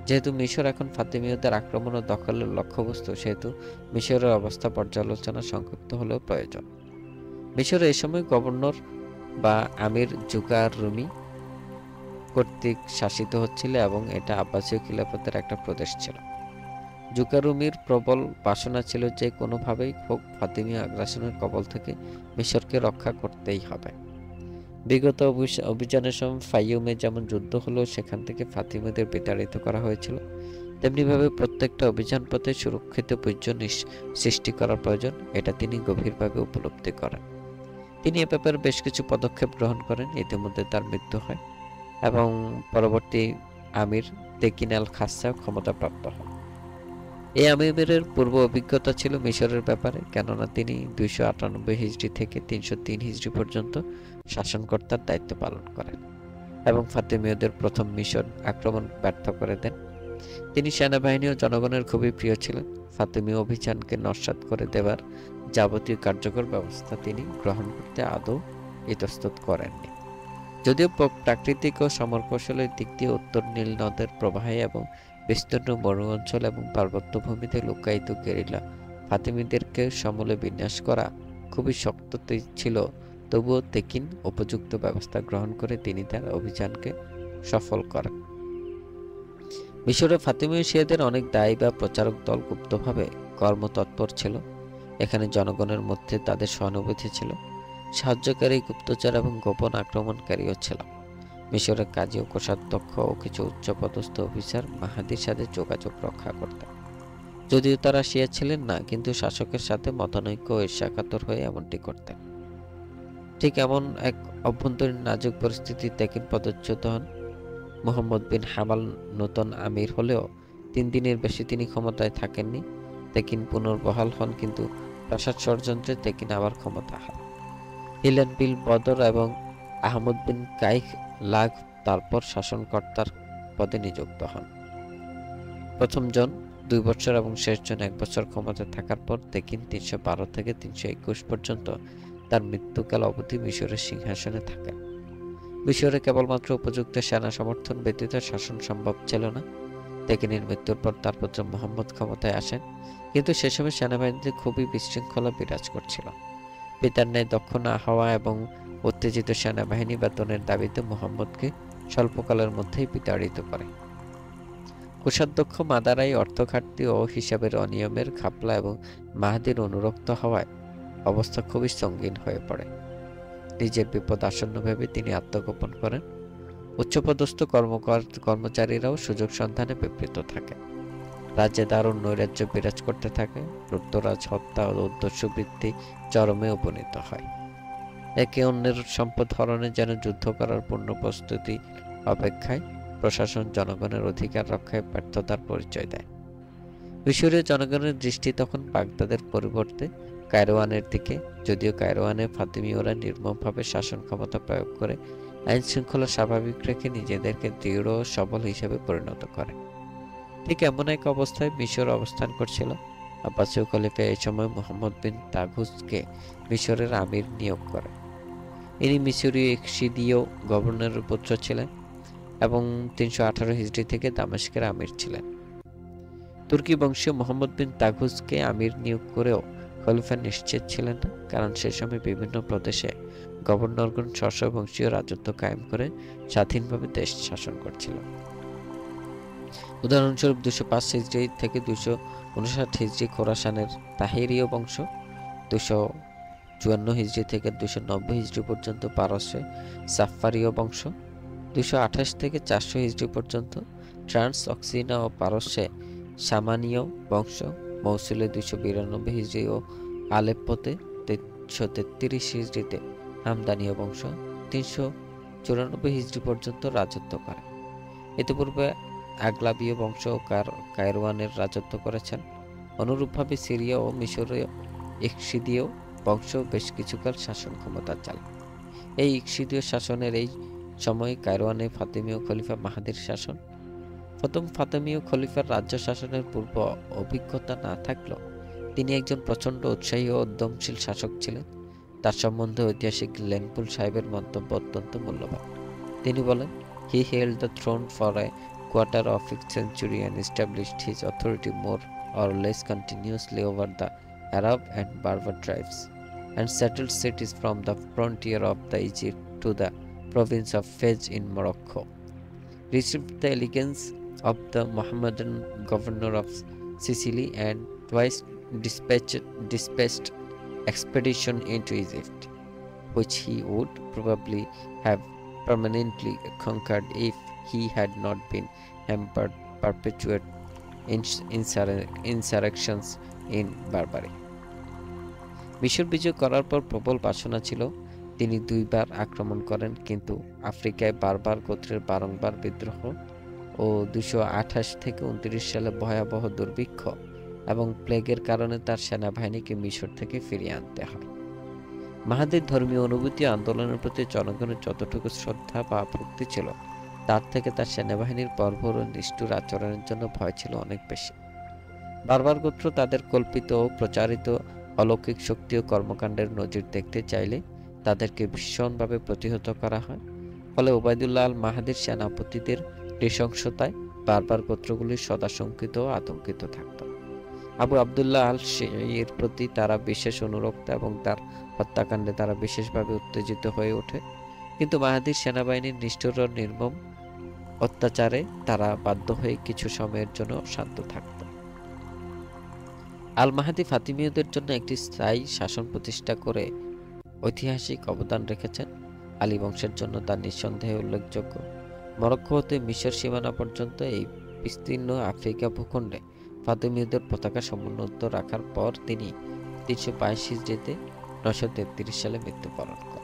যেহেতু মিশর এখন ফাতিমীয়দের আক্রমণ ও দখলের লক্ষ্যবস্তু, সেহেতু মিশরের অবস্থা পর্যালোচনা সংক্ষিপ্ত হলেও প্রয়োজন। মিশরে এই সময় গভর্নর বা আমির জুকার রুমি কর্তৃক শাসিত হচ্ছিল এবং এটা আব্বাসীয় খিলাফতের একটা প্রদেশ ছিল। জুকারুমির প্রবল বাসনা ছিল যে কোনোভাবেই হোক ফাতিমীয় আগ্রাসনের কবল থেকে মিশরকে রক্ষা করতেই হবে। বিগত অভিযানের সময় ফাইয়ুমে যেমন যুদ্ধ হলো, সেখান থেকে ফাতিমীদের বিতাড়িত করা হয়েছিল, তেমনিভাবে প্রত্যেকটা অভিযান পথে সুরক্ষিত পূজ্য সৃষ্টি করার প্রয়োজন, এটা তিনি গভীরভাবে উপলব্ধি করেন। তিনি এ ব্যাপারে বেশ কিছু পদক্ষেপ গ্রহণ করেন। ইতিমধ্যে তার মৃত্যু হয় এবং পরবর্তী আমির তেকিন আল খাসা ক্ষমতাপ্রাপ্ত হন। এই আমিরের পূর্ব অভিজ্ঞতা ছিল মিশরের ব্যাপারে, কেননা তিনি ২৯৮ হিজরি থেকে ৩০৩ হিজরি পর্যন্ত শাসনকর্তার দায়িত্ব পালন করেন এবং ফাতিমীয়দের প্রথম মিশর আক্রমণ ব্যর্থ করে দেন। তিনি সেনাবাহিনী ও জনগণের খুবই প্রিয় ছিলেন। ফাতিমীয় অভিযানকে নস্যাৎ করে দেবার যাবতীয় কার্যকর ব্যবস্থা তিনি গ্রহণ করতে আদৌ ইতস্তত করেননি। যদিও প্রাকৃতিক ও সমরকৌশলের দিক দিয়ে উত্তর নীল নদের প্রবাহে এবং বিস্তীর্ণ মরু অঞ্চল এবং পার্বত্য ভূমিতে লুকায়িত গেরিলা ফাতিমীদেরকে সমূলে বিন্যাস করা খুবই শক্ত ছিল, তবুও তেকিন উপযুক্ত ব্যবস্থা গ্রহণ করে তিনি তার অভিযানকে সফল করেন। মিশরে ফাতিমীয় শিয়াদের অনেক দায়ী বা প্রচারক দল গুপ্তভাবে কর্মতৎপর ছিল। এখানে জনগণের মধ্যে তাদের সহানুভূতি ছিল। সাহায্যকারী, গুপ্তচর এবং গোপন আক্রমণকারীও ছিল। মিশরের কাজী ও কোষাধ্যক্ষ ও কিছু উচ্চপদস্থ অফিসার মাহাদির সাথে যোগাযোগ রক্ষা করতেন। যদিও তারা শিয়া ছিলেন না, কিন্তু শাসকের সাথে মতানৈক্য ও ঈর্ষাকাতর হয়ে এমনটি করতেন। ঠিক এমন এক অভ্যন্তরীণ নাজুক পরিস্থিতি তেকিন পদচ্যুত হন। মুহাম্মদ বিন হামাল নতুন আমির হলেও ৩ দিনের বেশি তিনি ক্ষমতায় থাকেননি। তেকিন পুনর্বহাল হন, কিন্তু প্রাসাদ ষড়যন্ত্রে তেকিন আবার ক্ষমতা হারান। হিলাল বিন বদর এবং আহমদ বিন কাইখ লাগ তারপর শাসনকর্তার পদে নিযুক্ত হন। প্রথম জন ২ বছর এবং শেষ জন ১ বছর ক্ষমতায় থাকার পর তেকিন ৩১২ থেকে ৩২১ পর্যন্ত তার মৃত্যুকাল অবধি মিশরের সিংহাসনে থাকেন। মিশরে কেবলমাত্র উপযুক্ত সেনা সমর্থন ব্যতীত শাসন সম্ভব ছিল না। তেকিনের মৃত্যুর পর তার পুত্র মুহাম্মদ ক্ষমতায় আসেন, কিন্তু সে সময় সেনাবাহিনীতে খুবই বিশৃঙ্খলা বিরাজ করছিল। পিতার ন্যায় দক্ষ না হওয়া এবং উত্তেজিত সেনাবাহিনী বেতনের দাবিতে মুহাম্মদকে স্বল্পকালের মধ্যেই বিতাড়িত করে। কোষাধ্যক্ষ মাদারাই অর্থ ঘাটতি ও হিসাবের অনিয়মের ঘাপলা এবং মাহাদির অনুরক্ত হওয়ায় অবস্থা খুবই সঙ্গীন হয়ে পড়ে। নিজের বিপদ আসন্ন ভেবে তিনি আত্মগোপন করেন। উচ্চপদস্থ কর্মচারীরাও সুযোগ সন্ধানে বিবৃত থাকে। রাজ্যে দারুণ নৈরাজ্য বিরাজ করতে থাকে। লুটতরাজ, হত্যা ও দস্যুবৃত্তি চরমে উপনীত হয়। একে অন্যের সম্পদ হরণে যেন যুদ্ধ করার পূর্ণ প্রস্তুতি অপেক্ষায় প্রশাসন জনগণের অধিকার রক্ষায় ব্যর্থতার পরিচয় দেয়। মিশরীয় জনগণের দৃষ্টি তখন বাগদাদের পরিবর্তে কায়রোয়ানের দিকে, যদিও কায়রোয়ানে ফাতিমীয়রা নির্মমভাবে শাসন ক্ষমতা প্রয়োগ করে আইন শৃঙ্খলা স্বাভাবিক রেখে নিজেদেরকে দৃঢ় ও সবল হিসেবে পরিণত করে। ঠিক এমন এক অবস্থায় মিশর অবস্থান করছিল। আব্বাসীয় খলিফা এই সময় মুহাম্মদ বিন তাগুসকে মিশরের আমির নিয়োগ করে। ইনি মিশরীয় ইকশিদীয় গভর্নরের পুত্র ছিলেন এবং ৩১৮ হিজরি থেকে দামেস্কের আমির ছিলেন। তুর্কি বংশীয় মুহাম্মদ বিন তাগুসকে আমির নিয়োগ করেও খলিফা নিশ্চিত ছিলেন না, কারণ সে সময় বিভিন্ন প্রদেশে গভর্নরগণ স্ব বংশীয় রাজত্ব কায়েম করে স্বাধীনভাবে দেশ শাসন করছিল। উদাহরণস্বরূপ ২০৫ হিজরি থেকে ২৫৯ হিজরি খোরাসানের তাহিরীয় বংশ, ২৫৪ হিজরি থেকে ২৯০ হিজরি পর্যন্ত পারস্যে সাফারীয় বংশ, ২২৮ থেকে ৪০০ হিজরি পর্যন্ত ট্রান্স অক্সিনা ও পারস্যে সামানীয় বংশ, মৌসুলে ২৯২ হিজরি ও আলেপ্পোতে ৩৩৩ হিজরিতে হামদানীয় বংশ ৩৯৪ হিজরি পর্যন্ত রাজত্ব করে। ইতিপূর্বে আগলাবীয় বংশ ও কায়রোয়ানের রাজত্ব করেছেন। অনুরূপভাবে সিরিয়া ও মিশরীয় ইকশিদীয় বংশ বেশ কিছুকাল শাসন ক্ষমতা চালায়। এই ইকশিদীয় শাসনের এই সময়ে কায়রোয়ানে ফাতিমীয় খলিফা মাহাদির শাসন। প্রথম ফাতিমীয় খলিফার রাজ্য শাসনের পূর্ব অভিজ্ঞতা না থাকলেও তিনি একজন প্রচণ্ড উৎসাহী ও উদ্যমশীল শাসক ছিলেন। তার সম্বন্ধে ঐতিহাসিক লেনপুল সাহেবের মন্তব্য অত্যন্ত মূল্যবান। তিনি বলেন, হি held the thrown for a quarter of a century and established his authority more or less continuously over the Arab and Berber tribes, and settled cities from the frontier of the Egypt to the province of Fez in Morocco. Received the allegiance of the Mohammedan governor of Sicily and twice dispatched expedition into Egypt, which he would probably have permanently conquered if he had not been hampered perpetuate insurrections in Barbary. মিশর বিজয় করার পর প্রবল বাসনা ছিল। তিনি দুইবার আক্রমণ করেন, কিন্তু আফ্রিকায় বারবার গোত্রের বারংবার বিদ্রোহ ও ২২৮ থেকে ২৯ সালে ভয়াবহ দুর্ভিক্ষ এবং প্লেগের কারণে তার সেনাবাহিনীকে মিশর থেকে ফিরিয়ে আনতে হয়। মাহাদির ধর্মীয় অনুভূতি আন্দোলনের প্রতি জনগণের যতটুকু শ্রদ্ধা বা ভক্তি ছিল, তার থেকে তার সেনাবাহিনীর বর্বর ও নিষ্ঠুর আচরণের জন্য ভয় ছিল অনেক বেশি। বারবার গোত্র তাদের কল্পিত ও প্রচারিত অলৌকিক শক্তি ও কর্মকাণ্ডের নজির দেখতে চাইলে তাদেরকে ভীষণভাবে প্রতিহত করা হয়। ফলে ওবায়দুল্লাহ আল মাহাদির সেনাপতিদের নৃশংসতায় বারবার গোত্রগুলি সদাশঙ্কিত ও আতঙ্কিত থাকত। আবু আবদুল্লাহ আল শেইর প্রতি তারা বিশেষ অনুরক্ত এবং তার হত্যাকাণ্ডে তারা বিশেষভাবে উত্তেজিত হয়ে ওঠে। কিন্তু মাহাদির সেনাবাহিনীর নিষ্ঠুর ও নির্মম অত্যাচারে তারা বাধ্য হয়ে কিছু সময়ের জন্য শান্ত থাকত। আল মাহাদি ফাতিমীয়দের জন্য একটি স্থায়ী শাসন প্রতিষ্ঠা করে ঐতিহাসিক অবদান রেখেছেন। আলী বংশের জন্য তা নিঃসন্দেহে উল্লেখযোগ্য। মরক্কো হতে মিশর সীমানা পর্যন্ত এই বিস্তীর্ণ আফ্রিকা ভূখণ্ডে ফাতিমীয়দের পতাকা সমুন্নত রাখার পর তিনি ৩২২ হিজরিতে ৯৩৩ সালে মৃত্যুবরণ করেন।